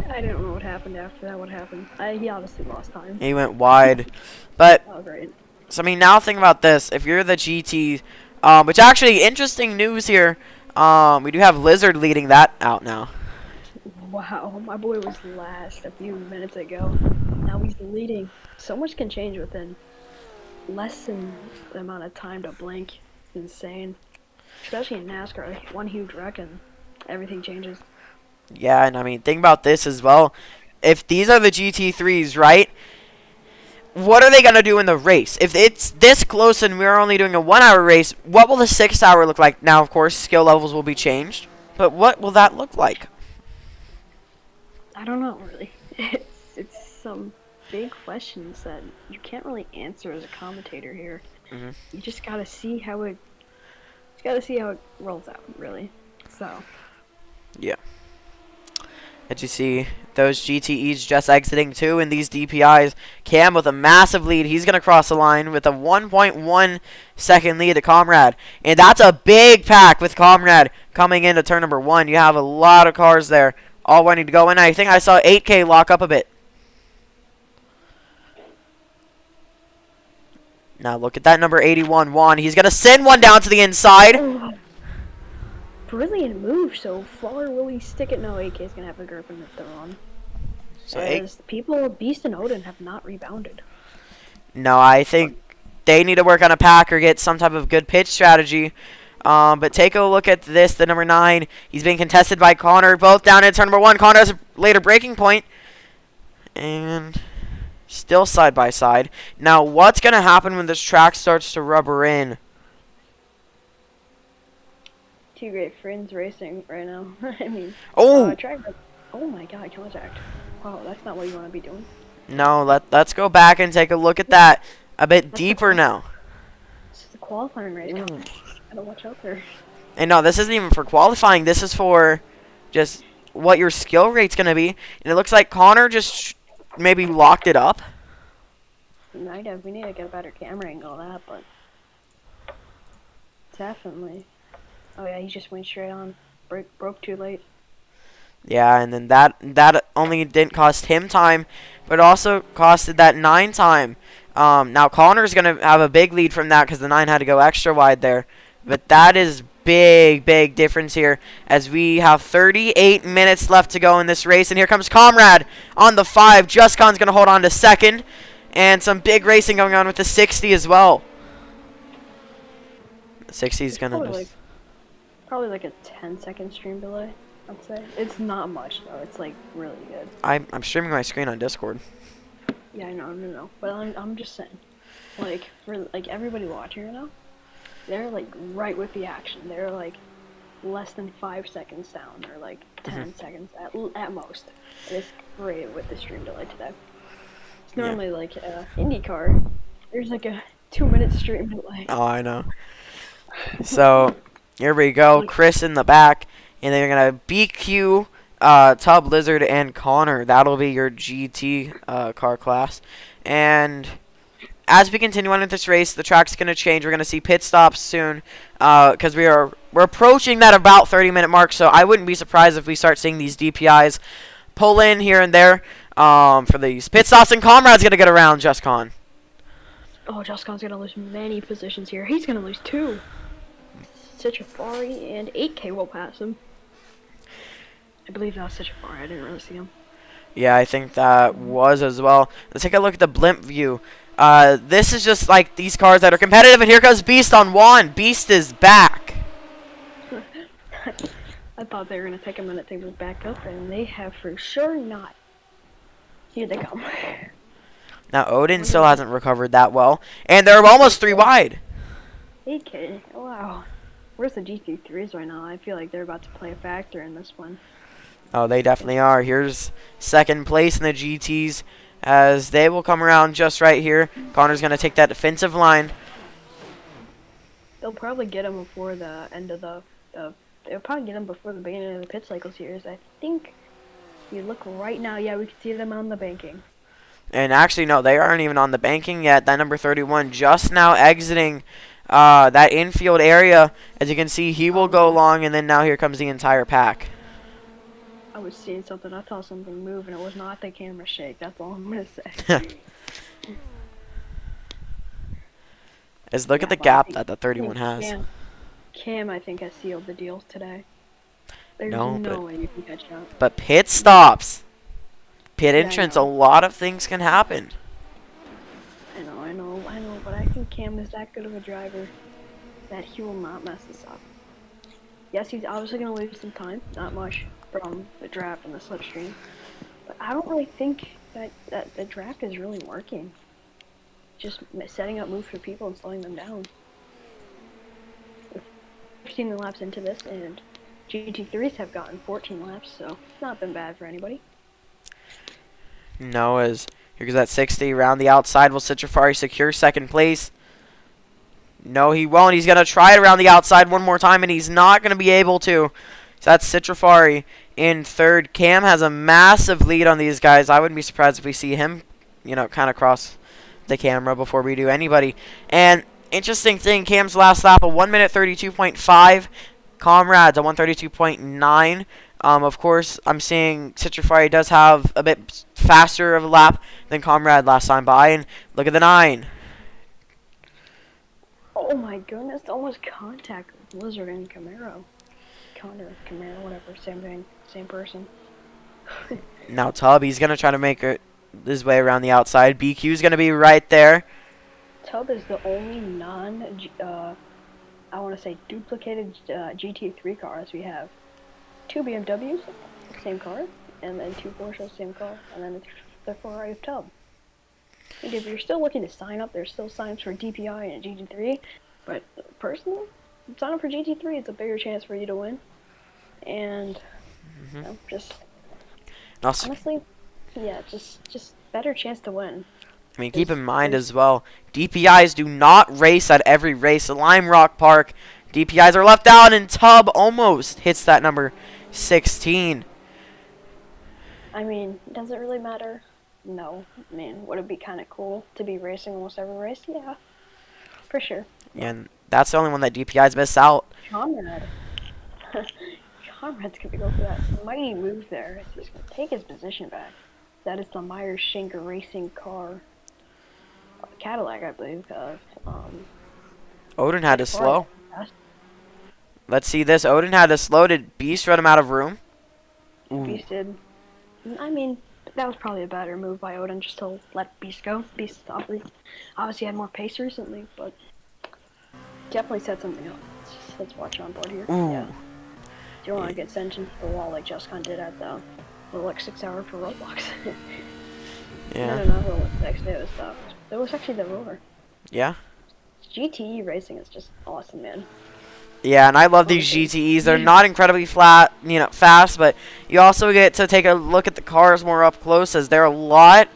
I don't know what happened after that. What happened? He obviously lost time. He went wide. But, oh, great. So, now think about this. If you're the GT, which actually, interesting news here. We do have Lizard leading that out now. Wow, my boy was last a few minutes ago. Now he's leading. So much can change within less than the amount of time to blink. It's insane. Especially in NASCAR, like one huge wreck and everything changes. Yeah, and I mean, think about this as well. If these are the GT3s, right? What are they going to do in the race? If it's this close and we're only doing a 1-hour race, what will the 6-hour look like? Now, of course, skill levels will be changed. But what will that look like? I don't know, really. It's some big questions that you can't really answer as a commentator here. Mhm. You just gotta see how it. You gotta see how it rolls out, really. So. Yeah. As you see, those GTEs just exiting too, and these DPIs. Cam with a massive lead. He's going to cross the line with a 1.1 second lead to Comrade. And that's a big pack with Comrade coming into turn number 1. You have a lot of cars there all wanting to go in. I think I saw 8K lock up a bit. Now look at that number 81, Juan. He's going to send one down to the inside. Oh, brilliant move so far. Will he stick it? No, AK is going to have a grip and if they're on. So As people, Beast and Odin, have not rebounded. No, I think they need to work on a pack or get some type of good pitch strategy. But take a look at this, the number 9. He's being contested by Connor. Both down in turn number 1. Connor has a later breaking point. And still side by side. Now, what's going to happen when this track starts to rubber in? Two great friends racing right now. I mean, Oh! Oh my god, contact. Wow, that's not what you want to be doing. No, let's go back and take a look at that a bit deeper now. This is a qualifying race. Gotta watch out there. And no, this isn't even for qualifying. This is for just what your skill rate's going to be. And it looks like Connor just maybe locked it up. We need to get a better camera angle of that, but definitely. Oh yeah, he just went straight on. Broke too late. Yeah, and then that only didn't cost him time, but also costed that 9 time. Now Connor's going to have a big lead from that because the 9 had to go extra wide there. But that is big difference here as we have 38 minutes left to go in this race. And here comes Comrade on the 5. Justcon's going to hold on to 2nd. And some big racing going on with the 60 as well. The 60 is going to just... Probably like a 10-second stream delay, I'd say. It's not much, though. It's, like, really good. I'm streaming my screen on Discord. Yeah, I know, no. But I'm just saying. Like, for, like, everybody watching right now, they're, like, right with the action. They're, like, less than 5 seconds down, or, like, 10 seconds at most. It's great with the stream delay today. It's normally, like, IndyCar. There's, like, a 2-minute stream delay. Oh, I know. So... here we go, Chris in the back, and then you're going to BQ, Tub, Lizard, and Connor. That'll be your GT car class. And as we continue on with this race, the track's going to change. We're going to see pit stops soon because we're approaching that about 30-minute mark, so I wouldn't be surprised if we start seeing these DPIs pull in here and there for these pit stops, and Comrade's going to get around Justcon. Oh, Justcon's going to lose many positions here. He's going to lose 2. Sachafari and 8K will pass him. I believe that was Sachafari. I didn't really see him. Yeah, I think that was as well. Let's take a look at the blimp view. This is just like these cars that are competitive, and here comes Beast on 1. Beast is back. I thought they were going to take a minute to move back up, and they have for sure not. Here they come. Now, Odin still hasn't recovered that well, and they're almost 3 wide. 8K, wow. Where's the GT3s right now? I feel like they're about to play a factor in this one. Oh, they definitely are. Here's 2nd place in the GTs as they will come around just right here. Connor's going to take that defensive line. They'll probably get him before the end of they'll probably get him before the beginning of the pit cycle series. I think you look right now, yeah, we can see them on the banking. And actually, no, they aren't even on the banking yet. That number 31 just now exiting that infield area. As you can see, he will go long, and then now here comes the entire pack. I was seeing something. I saw something move, and it was not the camera shake. That's all I'm going to say. As look at the gap that the 31 has. Cam, I think, has sealed the deal today. There's No, no way you can catch up. But pit stops. Pit entrance, a lot of things can happen. I know, but I think Cam is that good of a driver that he will not mess this up. Yes, he's obviously going to lose some time, not much, from the draft and the slipstream. But I don't really think that the draft is really working. Just setting up moves for people and slowing them down. 15 laps into this, and GT3s have gotten 14 laps, so it's not been bad for anybody. No, as here goes that 60 around the outside. Will Citrafari secure second place? No, he won't. He's going to try it around the outside one more time, and he's not going to be able to. So that's Citrafari in third. Cam has a massive lead on these guys. I wouldn't be surprised if we see him, kind of cross the camera before we do anybody. And interesting thing, Cam's last lap, a 1 minute 32.5. Comrades, a 132.9. Of course, I'm seeing Citrafari does have a bit faster of a lap than Comrade last time by. And look at the 9. Oh my goodness, almost contact with Lizard and Camaro. Camaro, whatever, same thing, same person. Now Tub, he's going to try to make his way around the outside. BQ's going to be right there. Tub is the only I want to say duplicated GT3 cars we have. 2 BMWs, same car, and then 2 Porsches, same car, and then the Ferrari of Tub. And if you're still looking to sign up, there's still signs for DPI and GT3, but personally, sign up for GT3, it's a bigger chance for you to win. And just honestly, yeah, just better chance to win. I mean, keep in mind as well, DPIs do not race at every race. Lime Rock Park, DPIs are left out, and Tub almost hits that number 16. I mean, does it really matter? No. I mean, would it be kind of cool to be racing almost every race? Yeah, for sure. Yeah, and that's the only one that DPIs miss out. Conrad. Conrad's going to go for that mighty move there. He's going to take his position back. That is the Myers Schenker racing car. Cadillac, I believe. Odin had to slow. Let's see this. Odin had to slow. Did Beast run him out of room? Ooh. Beast did. I mean, that was probably a better move by Odin just to let Beast go. Beast obviously had more pace recently, but definitely set something up. Let's watch on board here. Ooh. Yeah. You don't want to get sent into the wall like Justcon did at the like 6 hour for Roblox. Yeah. No, Roblox. Actually, it was actually the roller. Yeah. GTE racing is just awesome, man. Yeah, and I love these GTEs. They're not incredibly fast, but you also get to take a look at the cars more up close as they're a lot,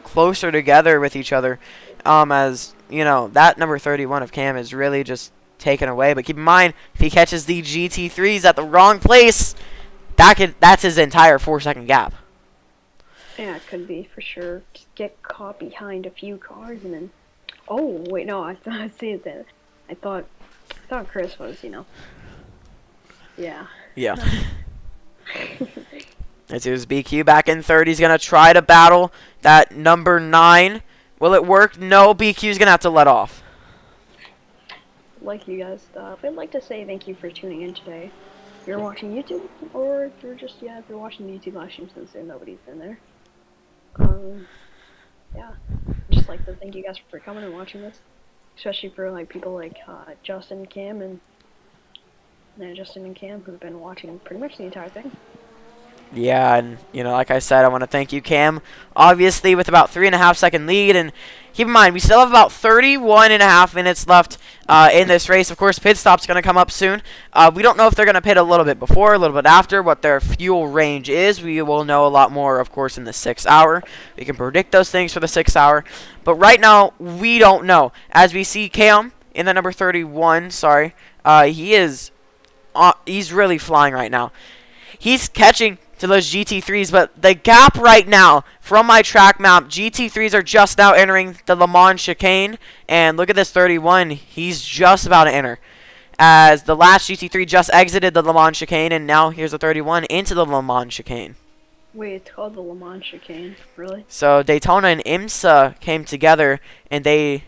closer together with each other. As, that number 31 of Cam is really just taken away. But keep in mind, if he catches the GT3s at the wrong place, that's his entire 4-second gap. Yeah, it could be, for sure. Just get caught behind a few cars and then... Oh, wait, no, I thought Chris was, Yeah. Yeah. Let's see, BQ back in third. He's going to try to battle that number 9. Will it work? No, BQ's going to have to let off. Like you guys, I'd like to say thank you for tuning in today. If you're watching YouTube, or if you're just, if you're watching the YouTube live stream since nobody's in there. Yeah. Just like to thank you guys for coming and watching this. Especially for people like Justin, Cam, and Justin and Cam who've been watching pretty much the entire thing. Yeah, and like I said, I want to thank you, Cam. Obviously, with about 3.5 second lead, and keep in mind we still have about 31.5 minutes left in this race. Of course, pit stop's going to come up soon. We don't know if they're going to pit a little bit before, a little bit after, what their fuel range is. We will know a lot more, of course, in the 6 hour. We can predict those things for the 6 hour, but right now we don't know. As we see Cam in the number 31, he's really flying right now. He's catching to those GT3s, but the gap right now from my track map, GT3s are just now entering the Le Mans chicane, and look at this 31, he's just about to enter, as the last GT3 just exited the Le Mans chicane, and now here's the 31 into the Le Mans chicane. Wait, it's called the Le Mans chicane, really? So Daytona and IMSA came together, and Daytona,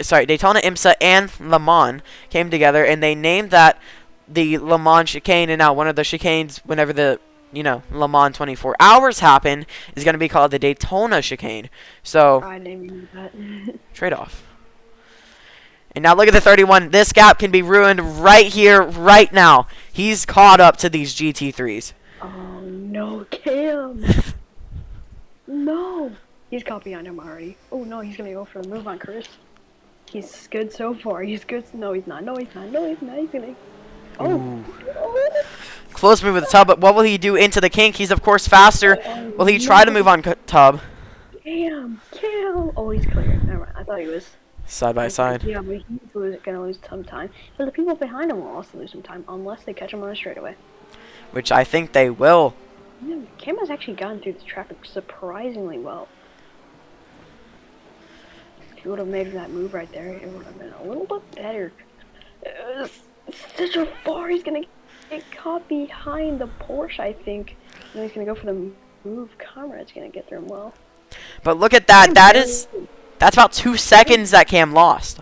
IMSA, and Le Mans came together, and they named that the Le Mans chicane, and now one of the chicanes, whenever the Le Mans 24 hours happen, is going to be called the Daytona chicane. So, I didn't even know that. trade off. And now look at the 31. This gap can be ruined right here, right now. He's caught up to these GT3s. Oh no, Cam! No! He's caught behind him already. Oh no, he's gonna go for the move on Chris. He's good so far. He's good. No, he's not. No, he's not. No, he's not. He's gonna. Oh. Oh. Close move with the Tub, but what will he do into the kink? He's, of course, faster. Will he try to move on Tub? Cam! Oh, he's clear. Never mind. I thought he was. Side by side. Yeah, but he's gonna lose some time. But the people behind him will also lose some time unless they catch him on a straightaway. Which I think they will. Yeah, Cam has actually gotten through the traffic surprisingly well. If he would have made that move right there, it would have been a little bit better. Such a far, he's gonna get caught behind the Porsche, I think. And he's gonna go for the move. Conrad's gonna get through him well. But look at that. That's about 2 seconds that Cam lost.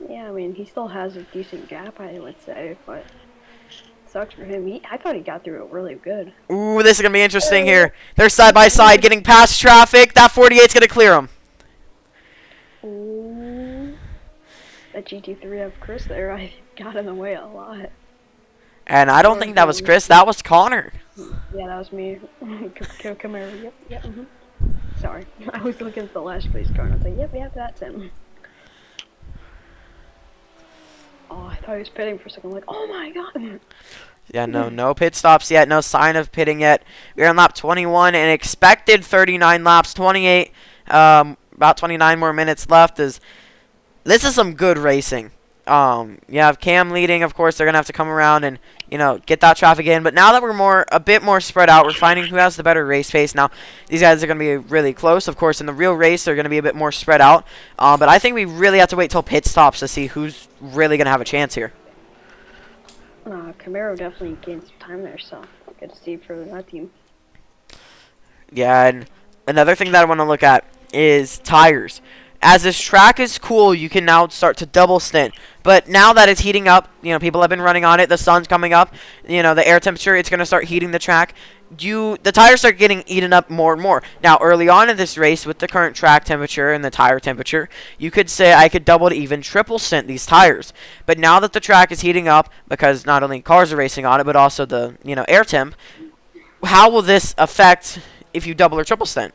Yeah, I mean, he still has a decent gap, I would say, but sucks for him. I thought he got through it really good. Ooh, this is going to be interesting here. They're side by side getting past traffic. That 48's going to clear him. Ooh. That GT3 of Chris there, I got in the way a lot. And I don't think that was Chris. That was Connor. Yeah, that was me. Come here. Yep. Sorry. I was looking at the last place car and I was like, yep, that's him. Oh, I thought he was pitting for a second. I'm like, oh my god. Yeah, no pit stops yet. No sign of pitting yet. We're on lap 21 and expected 39 laps. 28, about 29 more minutes left. This is some good racing. You have Cam leading. Of course, they're going to have to come around and, get that traffic in. But now that we're a bit more spread out, we're finding who has the better race pace. Now, these guys are going to be really close. Of course, in the real race, they're going to be a bit more spread out. But I think we really have to wait till pit stops to see who's really going to have a chance here. Camaro definitely gained some time there, so good to see for that team. Yeah, and another thing that I want to look at is tires. As this track is cool, you can now start to double stint. But now that it's heating up, people have been running on it, the sun's coming up, the air temperature, it's going to start heating the track. The tires start getting eaten up more and more. Now, early on in this race, with the current track temperature and the tire temperature, you could say I could double to even triple stint these tires. But now that the track is heating up, because not only cars are racing on it, but also the, air temp, how will this affect if you double or triple stint?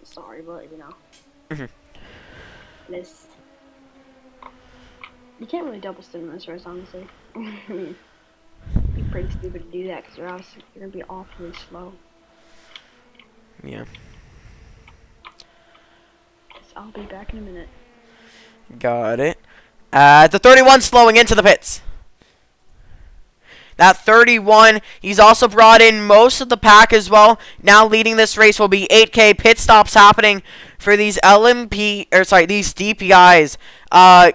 Sorry, but this, you can't really double stint in this race, honestly. I mean, it'd be pretty stupid to do that because you're gonna be awfully slow. Yeah. So I'll be back in a minute. Got it. The 31 slowing into the pits. That 31, he's also brought in most of the pack as well. Now leading this race will be 8K. Pit stops happening for these these DPIs. A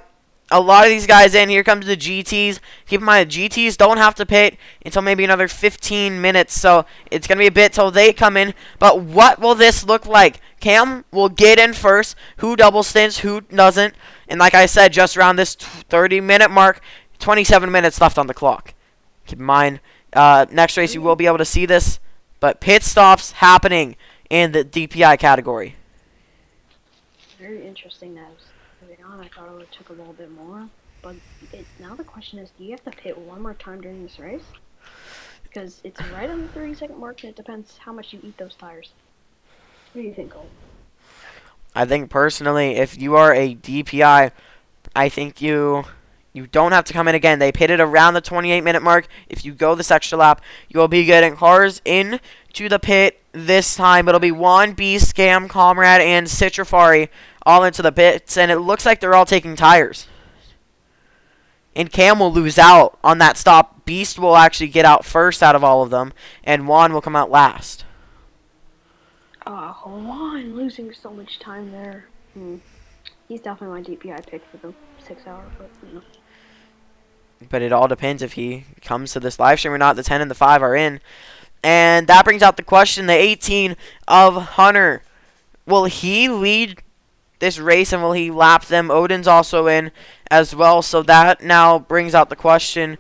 lot of these guys in. Here comes the GTs. Keep in mind, GTs don't have to pit until maybe another 15 minutes. So it's going to be a bit till they come in. But what will this look like? Cam will get in first. Who double stints, who doesn't. And like I said, just around this 30-minute mark, 27 minutes left on the clock. Keep in mind, next race you will be able to see this, but pit stops happening in the DPI category. Very interesting that moving on. I thought it would have took a little bit more, but now the question is, do you have to pit one more time during this race? Because it's right on the 30-second mark, and it depends how much you eat those tires. What do you think, Cole? I think personally, if you are a DPI, I think you don't have to come in again. They pitted around the 28-minute mark. If you go this extra lap, you will be getting cars in to the pit this time. It'll be Juan, Beast, Cam, Comrade, and Citrafari all into the pits, and it looks like they're all taking tires. And Cam will lose out on that stop. Beast will actually get out first out of all of them, and Juan will come out last. Juan losing so much time there. He's definitely my DPI pick for the 6 hour, but But it all depends if he comes to this live stream or not. The 10 and the 5 are in. And that brings out the question, the 18 of Hunter. Will he lead this race and will he lap them? Odin's also in as well. So that now brings out the question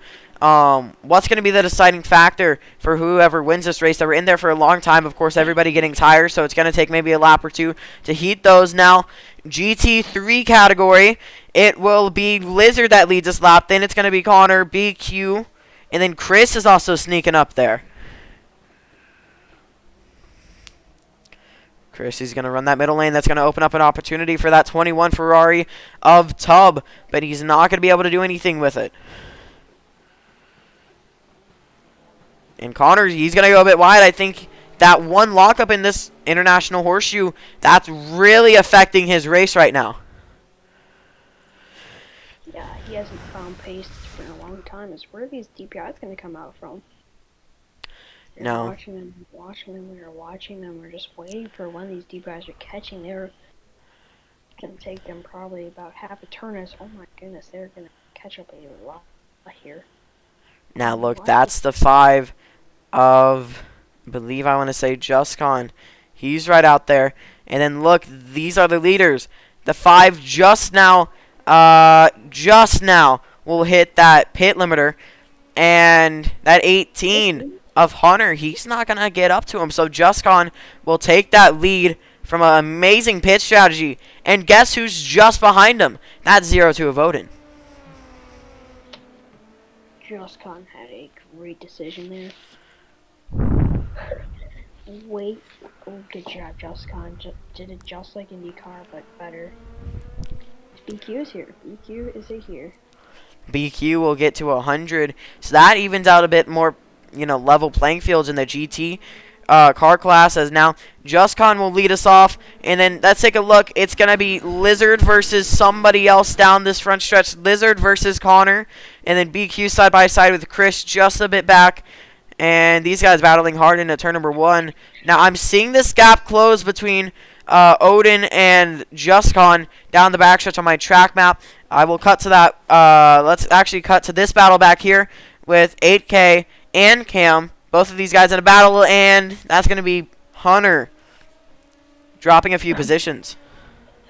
what's going to be the deciding factor for whoever wins this race. They were in there for a long time. Of course, everybody getting tired, so it's going to take maybe a lap or two to heat those. Now, GT3 category, it will be Lizard that leads this lap. Then it's going to be Connor, BQ, and then Chris is also sneaking up there. Chris is going to run that middle lane. That's going to open up an opportunity for that 21 Ferrari of Tub, but he's not going to be able to do anything with it. And Connor, he's going to go a bit wide. I think that one lockup in this International Horseshoe, that's really affecting his race right now. Yeah, he hasn't found pace for a long time. Is where are these DPIs going to come out from? No. Watching them, we're just waiting for when these DPIs are catching. They're going to take them probably about half a turn. Oh my goodness, they're going to catch up a lot here. Now look, that's the 5 of, I believe I want to say Justcon. He's right out there. And then look, these are the leaders. The 5 just now will hit that pit limiter. And that 18 of Hunter, he's not going to get up to him. So Justcon will take that lead from an amazing pit strategy. And guess who's just behind him? That's 0-2 of Odin. Justcon had a great decision there. Wait. Oh, good job, Justcon. Did it just like IndyCar, but better. BQ is here. BQ is here. BQ will get to 100. So that evens out a bit more, level playing fields in the GT car class. As now Justcon will lead us off. And then let's take a look. It's going to be Lizard versus somebody else down this front stretch. Lizard versus Connor. And then BQ side by side with Chris just a bit back. And these guys battling hard into turn number 1. Now I'm seeing this gap close between Odin and Justcon down the backstretch on my track map. I will cut to that. Let's actually cut to this battle back here with 8K and Cam. Both of these guys in a battle, and that's going to be Hunter dropping a few positions.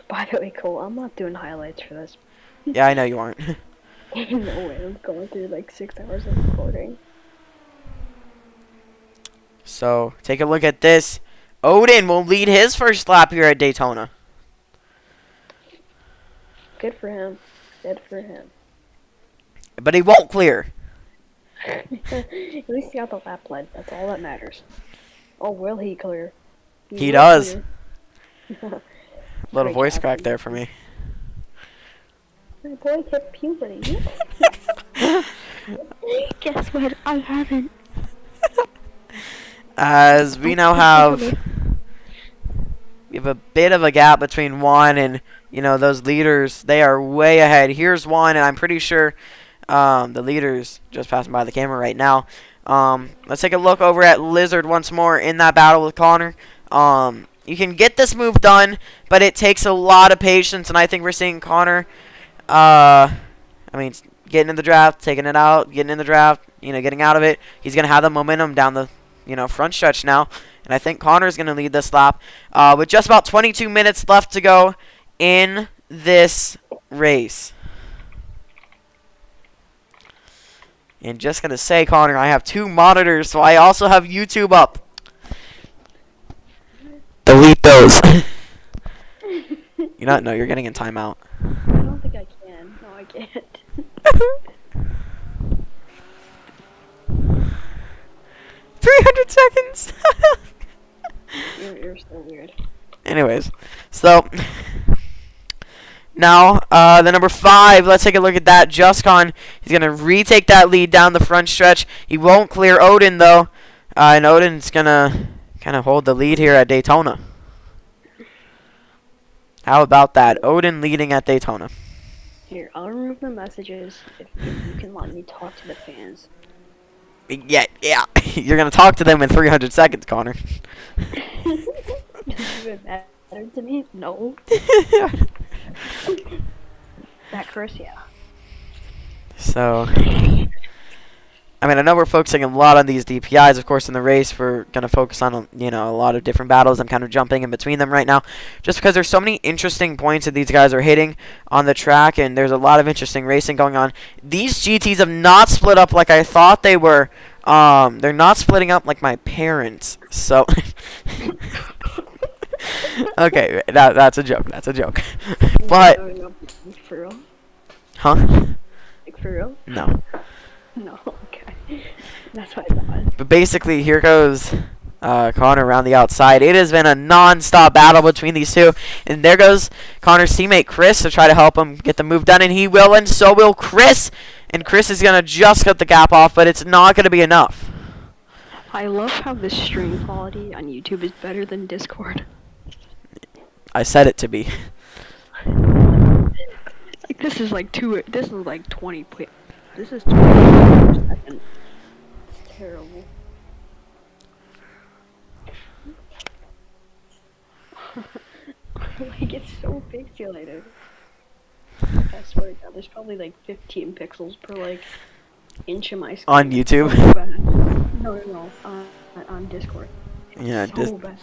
By the way, Cole, I'm not doing highlights for this. Yeah, I know you aren't. No way, I'm going through like 6 hours of recording. So, take a look at this. Odin will lead his first lap here at Daytona. Good for him. Good for him. But he won't clear. At least he got the lap lead. That's all that matters. Oh, will he clear? He does. Clear. Little voice crack there for me. My boy hit puberty. Guess what? I haven't. As we now have a bit of a gap between Juan and those leaders. They are way ahead. Here's Juan, and I'm pretty sure the leaders just passing by the camera right now. Let's take a look over at Lizard once more in that battle with Connor. You can get this move done, but it takes a lot of patience, and I think we're seeing Connor getting in the draft, taking it out, getting in the draft, getting out of it. He's going to have the momentum down the front stretch now. And I think Connor's going to lead this lap with just about 22 minutes left to go in this race. And just going to say, Connor, I have 2 monitors, so I also have YouTube up. Delete those. No, you're getting in timeout. I don't think I can. No, I can't. 300 seconds. You're so weird. Anyways, so now the number 5. Let's take a look at that. Justcon. He's gonna retake that lead down the front stretch. He won't clear Odin though, and Odin's gonna kind of hold the lead here at Daytona. How about that? Odin leading at Daytona. Here, I'll remove the messages if you can let me talk to the fans. Yeah. You're gonna talk to them in 300 seconds, Connor. Does it even matter to me? No. That Chris, yeah. So, I mean, I know we're focusing a lot on these DPIs. Of course, in the race, we're going to focus on, you know, a lot of different battles. I'm kind of jumping in between them right now just because there's so many interesting points that these guys are hitting on the track, and there's a lot of interesting racing going on. These GTs have not split up like I thought they were. They're not splitting up like my parents. So, okay, that's a joke. That's a joke. But, For real? huh? Like, for real? No. No, okay. That's what I thought. But basically, here goes Connor around the outside. It has been a non-stop battle between these two. And there goes Connor's teammate, Chris, to try to help him get the move done. And he will, and so will Chris. And Chris is going to just cut the gap off, but it's not going to be enough. I love how the stream quality on YouTube is better than Discord. I said it to be. Like, this is like 20. This is 20 per second. It's terrible. Like, it's so pixelated. I swear to God, there's probably like 15 pixels per like inch of my screen. On YouTube? So bad. No. On Discord. It's Yeah, so bad.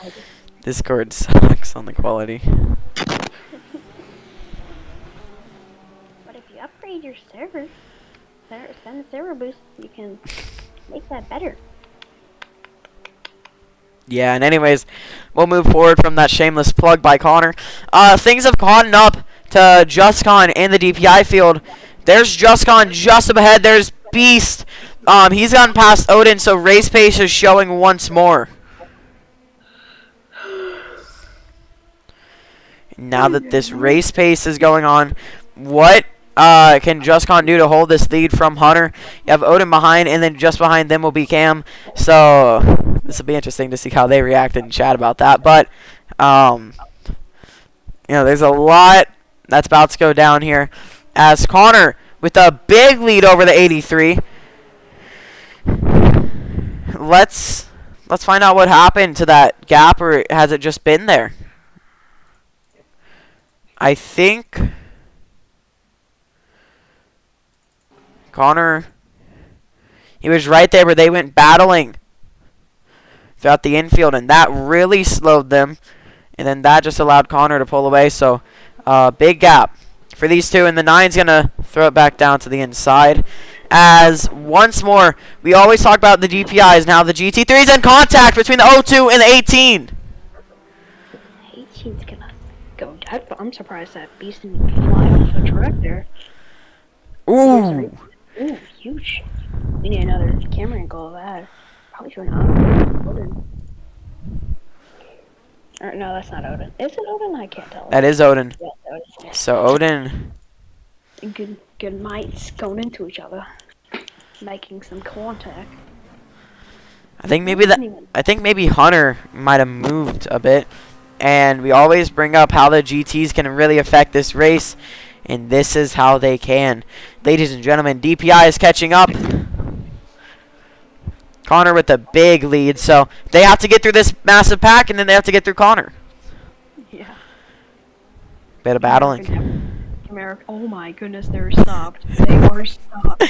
Discord sucks on the quality. But if you upgrade your server, send a server boost, you can make that better. Yeah, and anyways, we'll move forward from that shameless plug by Connor. Things have caught up to JustCon in the DPI field. There's JustCon just up ahead. There's Beast. He's gotten past Odin, so race pace is showing once more. Now that this race pace is going on, what can JustCon do to hold this lead from Hunter? You have Odin behind, and then just behind them will be Cam. So this will be interesting to see how they react and chat about that. But you know, there's a lot that's about to go down here as Connor with a big lead over the 83. Let's find out what happened to that gap, or has it just been there? I think Connor, he was right there where they went battling throughout the infield, and that really slowed them. And then that just allowed Connor to pull away. So, big gap for these two. And the 9's going to throw it back down to the inside. As once more, we always talk about the DPIs. Now the GT3's in contact between the 02 and the 18. 18's gonna go dead, but I'm surprised that Beast didn't fly off the track there. Ooh. Ooh, huge. We need another camera angle of that. Probably showing Odin. Or, no, that's not Odin. Is it Odin? I can't tell. That is Odin. Yeah, Odin. So Odin. Good mites going into each other, making some contact. I think maybe Hunter might have moved a bit. And we always bring up how the GTs can really affect this race. And this is how they can. Ladies and gentlemen, DPI is catching up. Connor with a big lead. So they have to get through this massive pack, and then they have to get through Connor. Yeah. Bit of battling. America. Oh my goodness, they're stopped. They are stopped.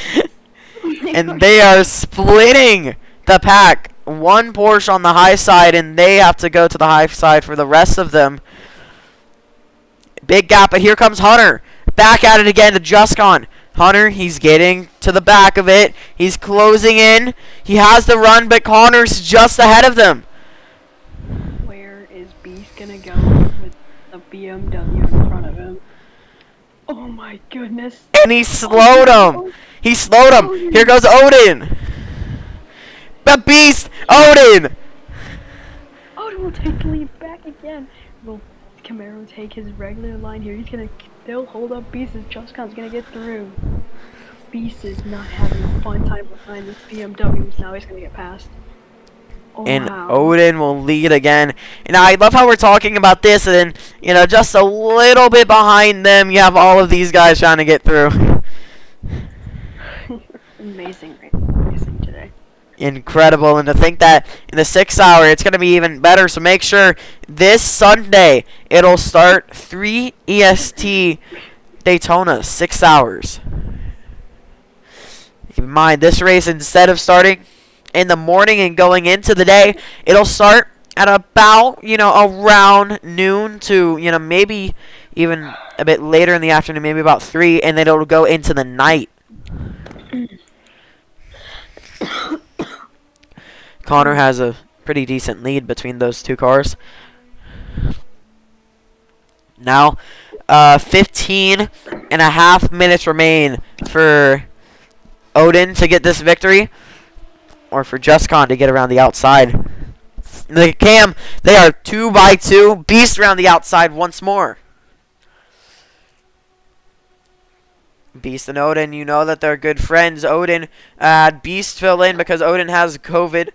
And they are splitting the pack. One Porsche on the high side, and they have to go to the high side for the rest of them. Big gap, but here comes Hunter. Back at it again to JustCon. Hunter, he's getting to the back of it. He's closing in. He has the run, but Connor's just ahead of them. Where is Beast gonna go with the BMW in front of him? Oh my goodness. And he slowed him. He slowed him. Here goes Odin. The Beast, Odin. Odin will take the lead back again. Will Camaro take his regular line here? He's gonna still hold up Beast as JustCon's gonna get through. Beast is not having a fun time behind this BMW, so now he's gonna get past. Oh, And wow. Odin will lead again. And I love how we're talking about this, and then, you know, just a little bit behind them, you have all of these guys trying to get through. Amazing racing today. Incredible. And to think that in the 6th hour, it's going to be even better. So make sure this Sunday, it'll start 3 EST Daytona, 6 hours. Keep in mind, this race, instead of starting in the morning and going into the day, it'll start at about, around noon to, maybe even a bit later in the afternoon, maybe about 3, and then it'll go into the night. Connor has a pretty decent lead between those two cars. Now, 15 and a half minutes remain for Odin to get this victory, or for JustCon to get around the outside. The Cam, they are 2x2, Beast around the outside once more. Beast and Odin, you know that they're good friends. Odin had Beast fill in because Odin has COVID.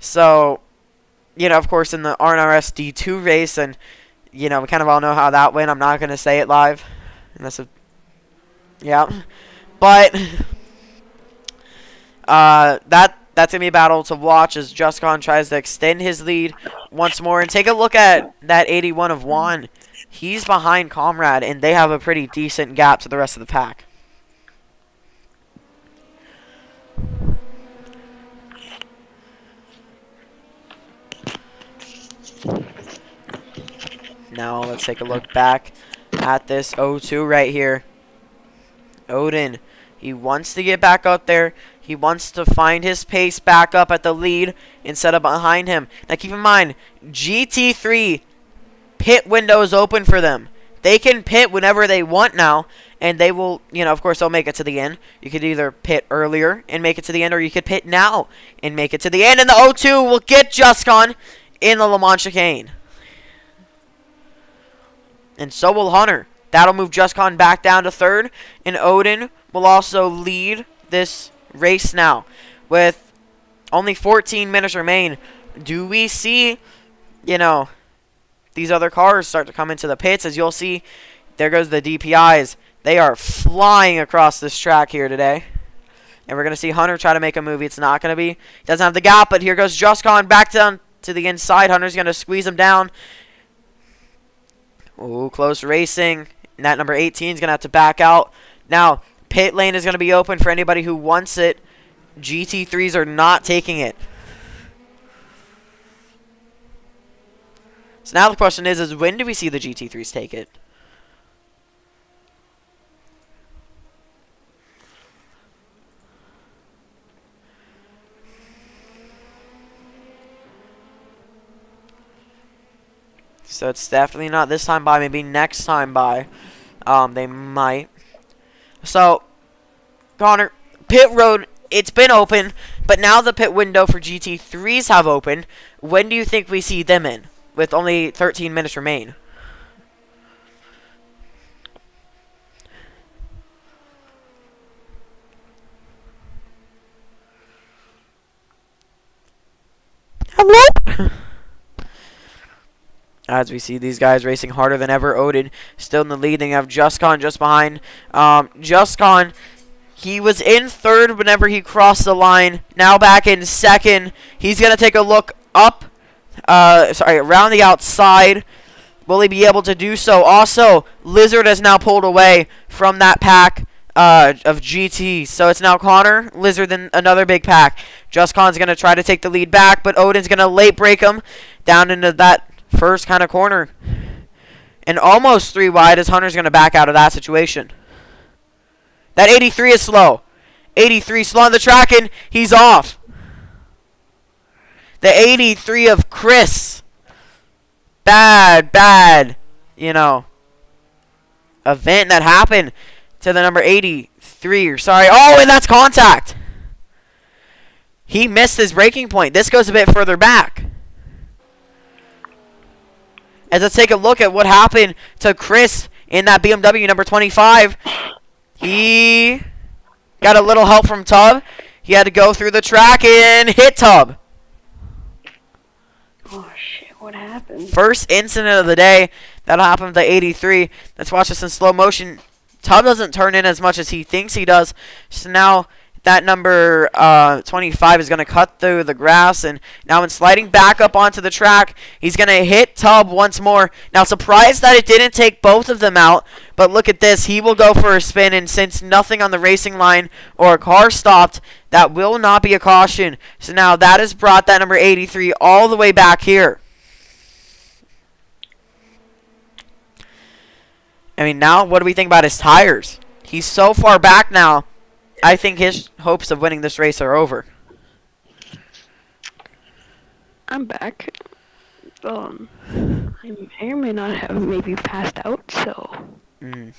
So, of course, in the IRSS D2 race, and, we kind of all know how that went. I'm not going to say it live. Yeah. But, that's going to be a battle to watch as JustCon tries to extend his lead once more. And take a look at that 81 of Juan. He's behind Comrade, and they have a pretty decent gap to the rest of the pack. Now let's take a look back at this 0-2 right here. Odin, he wants to get back up there. He wants to find his pace back up at the lead instead of behind him. Now keep in mind, GT3 pit window is open for them. They can pit whenever they want now, and they will, of course, they'll make it to the end. You could either pit earlier and make it to the end, or you could pit now and make it to the end. And the 0-2 will get JustCon in the Le Mans chicane. And so will Hunter. That'll move JustCon back down to third. And Odin will also lead this race now. With only 14 minutes remain, do we see, these other cars start to come into the pits? As you'll see, there goes the DPIs. They are flying across this track here today. And we're going to see Hunter try to make a movie. It's not going to be. He doesn't have the gap, but here goes JustCon back down to the inside. Hunter's going to squeeze him down. Ooh, close racing. And that number 18 is going to have to back out. Now, pit lane is going to be open for anybody who wants it. GT3s are not taking it. So now the question is when do we see the GT3s take it? So it's definitely not this time by, maybe next time by. They might. So, Connor, pit road, it's been open, but now the pit window for GT3s have opened. When do you think we see them in? With only 13 minutes remain. Hello? As we see these guys racing harder than ever. Odin still in the lead. Then you have JustCon just behind. JustCon, he was in third whenever he crossed the line. Now back in second. He's going to take a look up. Around the outside. Will he be able to do so? Also, Lizard has now pulled away from that pack of GT. So it's now Connor, Lizard, and another big pack. JustCon's going to try to take the lead back, but Odin's going to late break him down into that first kind of corner. And almost 3 wide as Hunter's going to back out of that situation. That 83 is slow. 83 slow on the track, and he's off. The 83 of Chris. Bad, event that happened to the number 83. Sorry. Oh, and that's contact. He missed his braking point. This goes a bit further back. As let's take a look at what happened to Chris in that BMW number 25. He got a little help from Tub. He had to go through the track and hit Tub. Oh, shit. What happened? First incident of the day. That'll happen to 83. Let's watch this in slow motion. Tub doesn't turn in as much as he thinks he does. So now that number 25 is going to cut through the grass, and now in sliding back up onto the track, he's going to hit Tubb once more. Now, surprised that it didn't take both of them out, but look at this. He will go for a spin, and since nothing on the racing line or a car stopped, that will not be a caution. So now that has brought that number 83 all the way back here. I mean, now what do we think about his tires? He's so far back now. I think his hopes of winning this race are over. I'm back. I may or may not have maybe passed out, so. You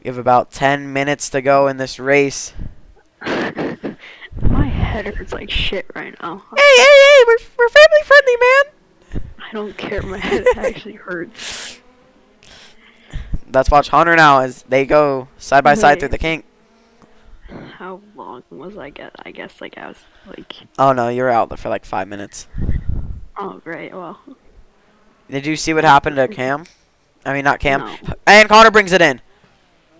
have about 10 minutes to go in this race. My head hurts like shit right now. Hey, we're family friendly, man. I don't care, my head actually hurts. Let's watch Hunter now as they go side by side through the kink. How long was I get? I guess like I was like. Oh no, you're out for like 5 minutes. Oh great, well. Did you see what happened to Cam? I mean, not Cam. No. And Connor brings it in.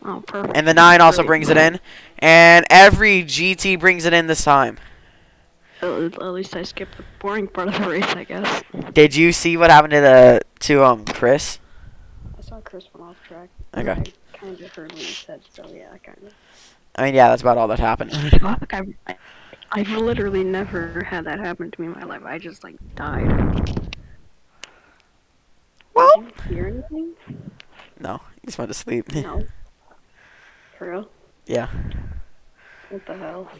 Oh, perfect. And the 9 also brings it in. And every GT brings it in this time. At least I skipped the boring part of the race, I guess. Did you see what happened to Chris? I saw Chris went off track. Okay. I kind of heard what he said, so yeah, I kind of. I mean, yeah, that's about all that happened. Fuck, I've literally never had that happen to me in my life. I just like died. Well, Did you hear anything? no, he just went to sleep. No. For real? Yeah. What the hell?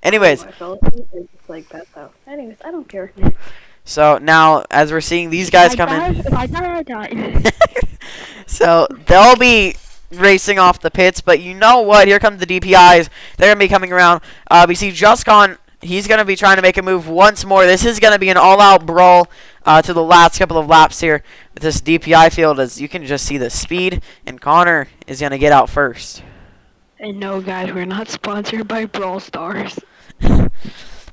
Anyways, I fell asleep or just like passed out. Anyways, I don't care. so now as we're seeing these guys come in, If I die, I die. so they'll be racing off the pits. But you know what? Here come the DPIs. They're gonna be coming around. We see Juscon. He's gonna be trying to make a move once more. This is gonna be an all-out brawl to the last couple of laps here with this DPI field. As you can just see the speed, and Connor is gonna get out first. And no, guys, we're not sponsored by Brawl Stars.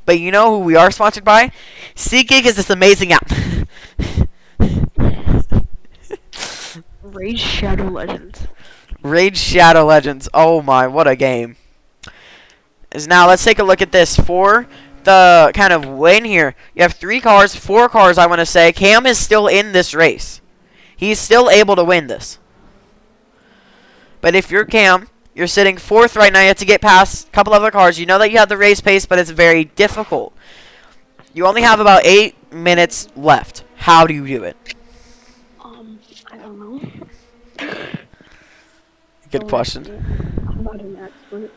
But you know who we are sponsored by? SeatGeek is this amazing app. Raid Shadow Legends. Raid Shadow Legends. Oh my, what a game. Now let's take a look at this. For the kind of win here, you have 4 cars, I want to say. Cam is still in this race. He's still able to win this. But if you're Cam, you're sitting 4th right now. You have to get past a couple other cars. You know that you have the race pace, but it's very difficult. You only have about 8 minutes left. How do you do it? I don't know. Good question. I'm not an expert.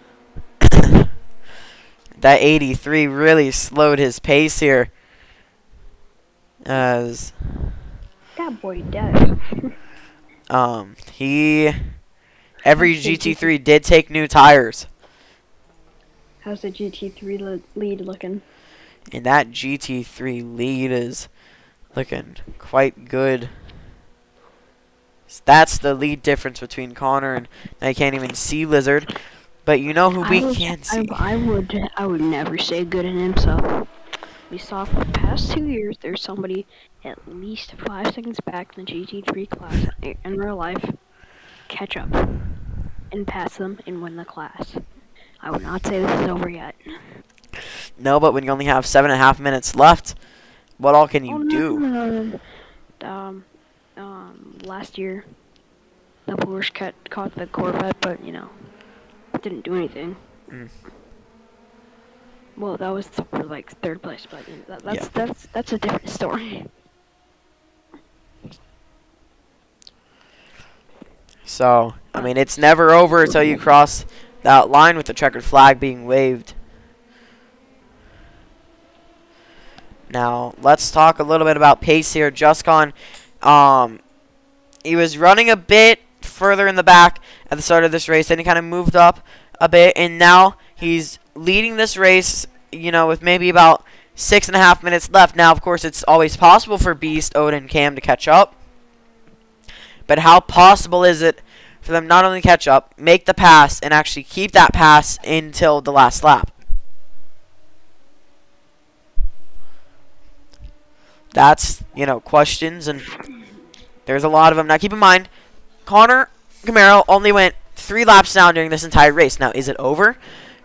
That 83 really slowed his pace here. As That boy dead. every GT3 did take new tires. How's the GT3 lead looking? And that GT3 lead is looking quite good. That's the lead difference between Connor and I can't even see Lizard. But you know who we can't see. I would never say good in IMSA. We saw for the past 2 years there's somebody at least 5 seconds back in the GT3 class in real life. Catch up and pass them and win the class. I would not say this is over yet. No, but when you only have 7.5 minutes left, what all can you do? Last year, the Porsche caught the Corvette, but didn't do anything. Well, that was for like 3rd place, but that's a different story. So, I mean, it's never over until you cross that line with the checkered flag being waved. Now, let's talk a little bit about pace here. Juscon, he was running a bit further in the back at the start of this race, then he kind of moved up a bit, and now he's leading this race, with maybe about 6.5 minutes left. Now, of course, it's always possible for Beast, Odin, and Cam to catch up. But how possible is it for them not only catch up, make the pass, and actually keep that pass until the last lap? That's, questions, and there's a lot of them. Now, keep in mind, Connor Camaro only went 3 laps down during this entire race. Now, is it over?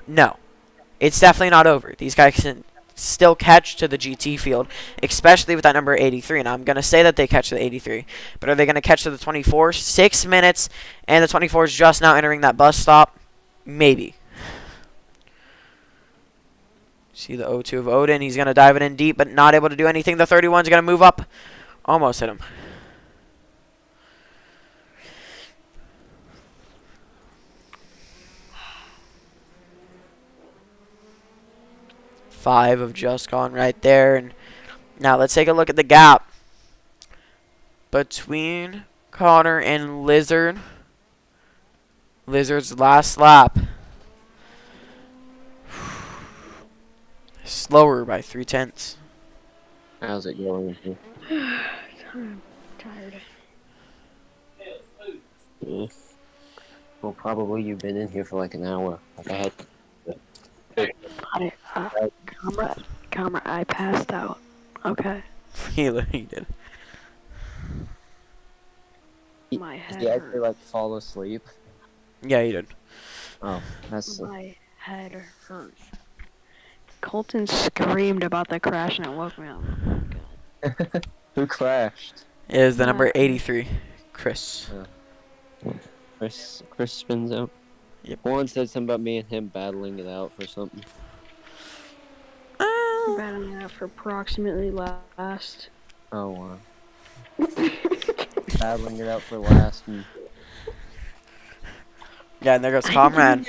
No. It's definitely not over. These guys can still catch to the GT field, especially with that number 83. And I'm going to say that they catch to the 83. But are they going to catch to the 24? 6 minutes, and the 24 is just now entering that bus stop. Maybe. See the 0-2 of Odin. He's going to dive it in deep, but not able to do anything. The 31 is going to move up. Almost hit him. Five of just gone right there. And now let's take a look at the gap between Connor and Lizard. Lizard's last lap. Slower by 0.3. How's it going? I'm tired. Yeah. Well, probably you've been in here for like an hour. Like I had. Camera, I passed out. Okay. He did. My Did head you actually hurts. like fall asleep? Yeah, he did. Oh, that's. My head hurts. Colton screamed about the crash and it woke me up. Oh my God. Who crashed? It is the number 83, Chris. Chris spins out. Yep. One said something about me and him battling it out for something. Battling it out for approximately last. Oh wow. Battling it out for last. And Yeah, and there goes Comrade.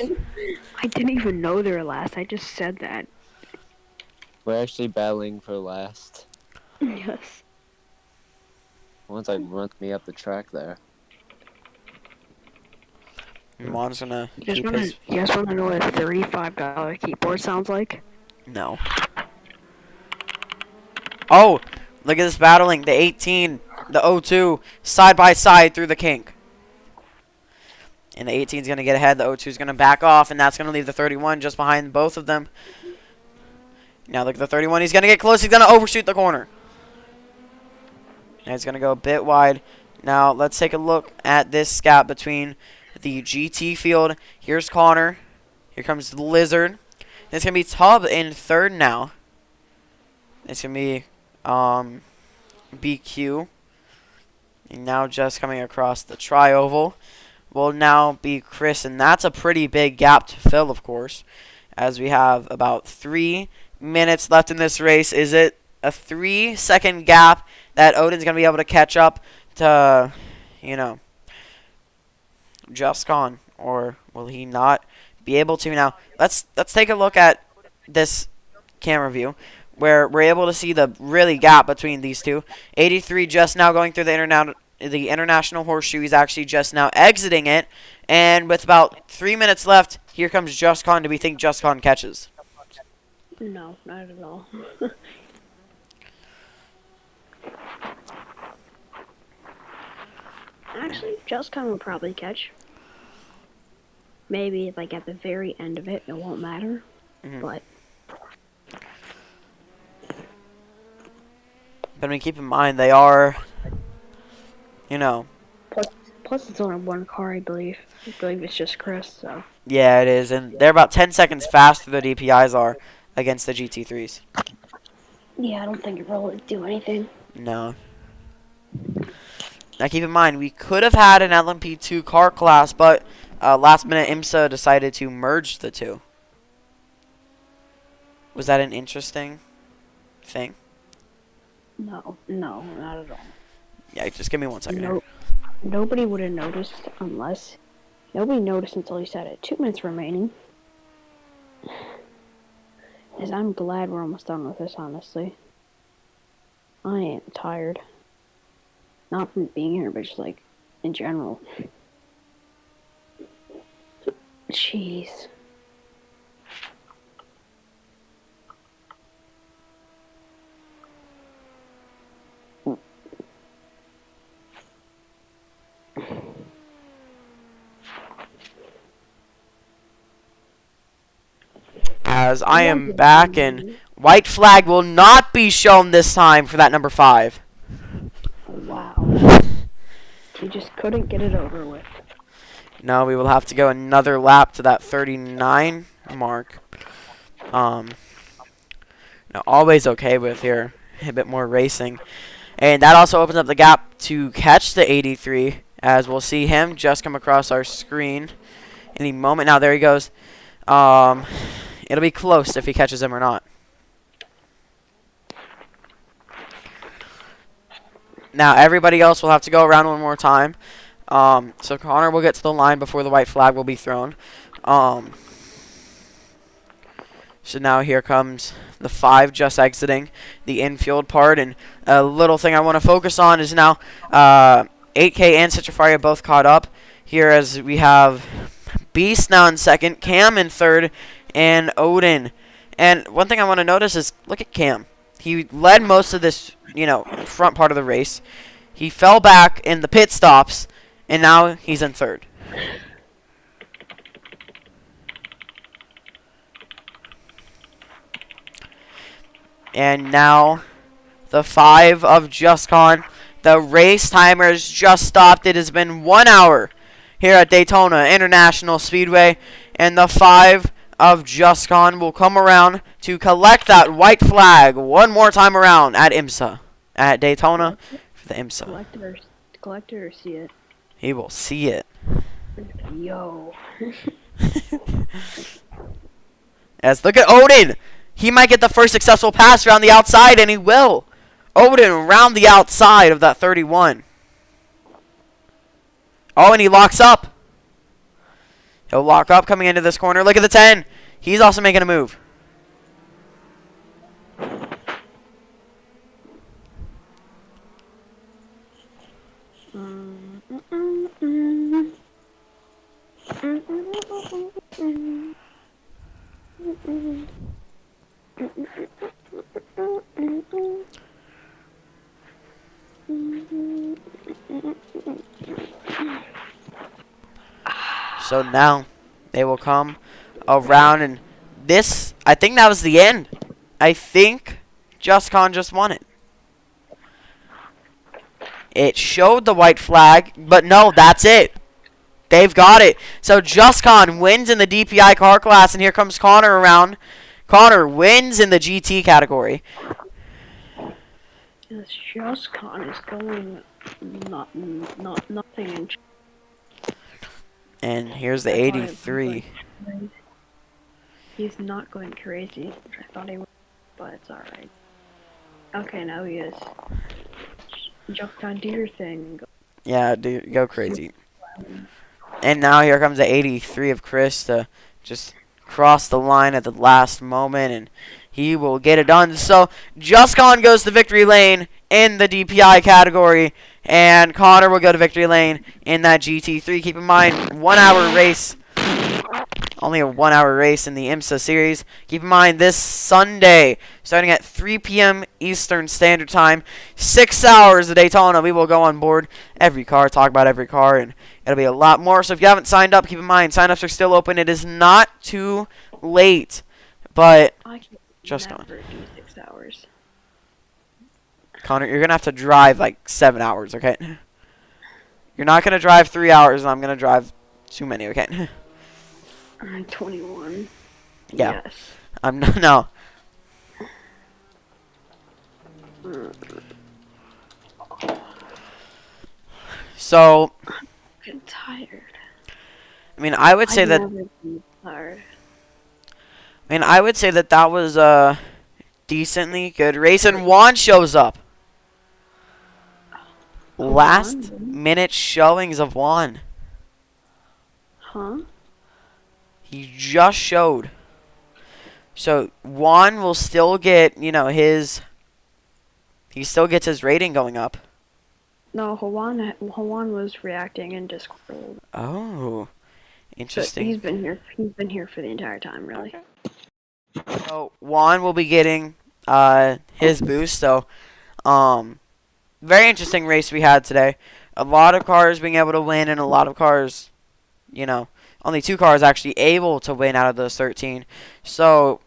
I didn't even know they were last. I just said that. we're actually battling for last. Yes. Once I run me up the track there. Juan's gonna You keep his... guys wanna know what a $35 keyboard sounds like? No. Oh, look at this battling. The 18, the 02, side by side through the kink. And the 18 is going to get ahead. The 02 is going to back off, and that's going to leave the 31 just behind both of them. Now look at the 31. He's going to get close. He's going to overshoot the corner. And he's going to go a bit wide. Now let's take a look at this gap between the GT field. Here's Connor. Here comes the Lizard. It's going to be Tubb in third now. It's going to be BQ. And now just coming across the tri-oval will now be Chris. And that's a pretty big gap to fill, of course, as we have about 3 minutes left in this race. Is it a 3-second gap that Odin's going to be able to catch up to, you know, Just Gone? Or will he not be able to? Now, let's take a look at this camera view where we're able to see the really gap between these two. 83 just now going through the international horseshoe. He's actually just now exiting it. And with about 3 minutes left, here comes Just Con. Do we think Just Con catches? No, not at all. Actually, Just Con will probably catch. Maybe, like, at the very end of it, it won't matter. But I mean, keep in mind, they are, you know. plus it's only one car, I believe. I believe it's just Chris, so. Yeah, it is. And they're about 10 seconds faster than the DPIs are against the GT3s. Yeah, I don't think it really would do anything. No. Now, keep in mind, we could have had an LMP2 car class, but last minute IMSA decided to merge the two. Was that an interesting thing? No, not at all. Yeah, just give me 1 second. Nope. Nobody would have noticed unless... Nobody noticed until you said it. 2 minutes remaining. As I'm glad we're almost done with this, honestly. I am tired. Not from being here, but just, like, in general. Jeez. As I am back, and white flag will not be shown this time for that number 5. Wow. He just couldn't get it over with. No, we will have to go another lap to that 39 mark. No, always okay with here. A bit more racing. And that also opens up the gap to catch the 83, as we'll see him just come across our screen any moment. Now, there he goes. It'll be close if he catches him or not. Now, everybody else will have to go around one more time. So Connor will get to the line before the white flag will be thrown. So now here comes the 5 just exiting the infield part. And a little thing I want to focus on is now 8K and Citrafaria both caught up here, as we have Beast now in second, Cam in third, and Odin. And one thing I want to notice is, look at Cam. He led most of this, front part of the race. He fell back in the pit stops, and now he's in third. And now the 5 of JustCon. The race timers just stopped. It has been 1 hour here at Daytona International Speedway. And the 5 of JustCon will come around to collect that white flag one more time around at IMSA. At Daytona for the IMSA. Collect it or see it? He will see it. Yo. Yes, look at Odin. He might get the first successful pass around the outside, and he will. Odin around the outside of that 31. Oh, and he locks up. He'll lock up coming into this corner. Look at the 10. He's also making a move. So now they will come around, and this, I think that was the end. I think JustCon just won it. It showed the white flag, but no, that's it. They've got it. So JustCon wins in the DPI car class, and here comes Connor around. Connor wins in the GT category. This JustCon is going nothing in. And here's the 83. He's not going crazy, which I thought he would, but it's alright. Okay, now he is. JustCon, do your thing. Yeah, dude, go crazy. And now here comes the 83 of Chris to just cross the line at the last moment, and he will get it done. So JustCon goes to victory lane in the DPI category, and Connor will go to victory lane in that GT3. Keep in mind, 1 hour race. Only a 1 hour race in the IMSA series. Keep in mind, this Sunday, starting at 3 p.m. Eastern Standard Time, 6 hours of Daytona, we will go on board every car, talk about every car, and it'll be a lot more. So if you haven't signed up, keep in mind, sign-ups are still open. It is not too late, but just never gone. do 6 hours. Connor, you're going to have to drive like 7 hours, okay? You're not going to drive 3 hours, and I'm going to drive too many, okay? I'm 21. Yeah. Yes. I'm not, no. So, I'm getting tired. I mean, I would say that. never get tired. I mean, I would say that that was a decently good race, and Juan shows up. Last minute showings of Juan. Huh? He just showed. So Juan will still get, his. He still gets his rating going up. No, Hawan was reacting in Discord. Oh, But interesting. he's been here. He's been here for the entire time, really. So Juan will be getting his boost. So, very interesting race we had today. A lot of cars being able to win, and a lot of cars, only 2 cars actually able to win out of those 13. So,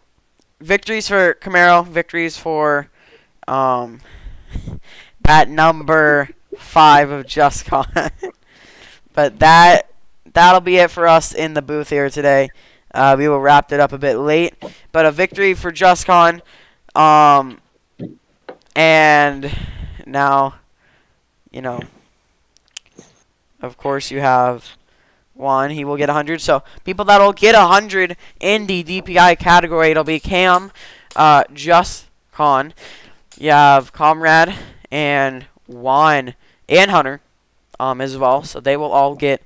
victories for Camaro, victories for that number 5 of JustCon. But that that'll be it for us in the booth here today. We will wrap it up a bit late, but a victory for JustCon. And now, of course, you have one. He will get 100. So people that'll get 100 in the DPI category, it'll be Cam, JustCon. You have Comrade and Juan and Hunter, as well. So they will all get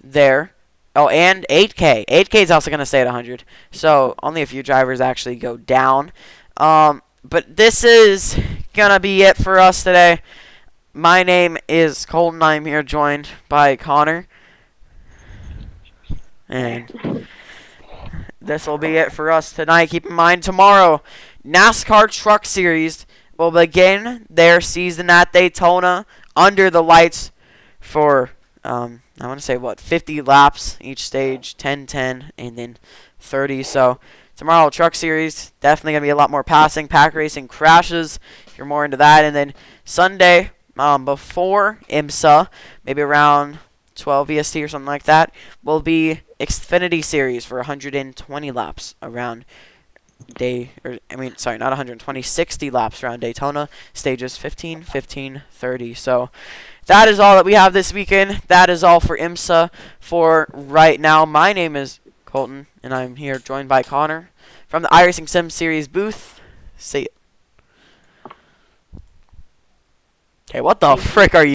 there. Oh, and 8K. 8K is also going to stay at 100. So only a few drivers actually go down. But this is going to be it for us today. My name is Colton. I'm here joined by Connor. And this will be it for us tonight. Keep in mind, tomorrow, NASCAR Truck Series will begin their season at Daytona under the lights for, I want to say, 50 laps each stage, 10, 10, and then 30. So tomorrow, Truck Series, definitely going to be a lot more passing, pack racing, crashes, if you're more into that. And then Sunday, before IMSA, maybe around 12 EST or something like that, will be Xfinity Series for 120 laps around not 120, 60 laps around Daytona, stages 15, 15, 30. So that is all that we have this weekend. That is all for IMSA for right now. My name is Colton, and I'm here joined by Connor from the iRacing Sim Series booth. See ya. Okay, what the frick are you?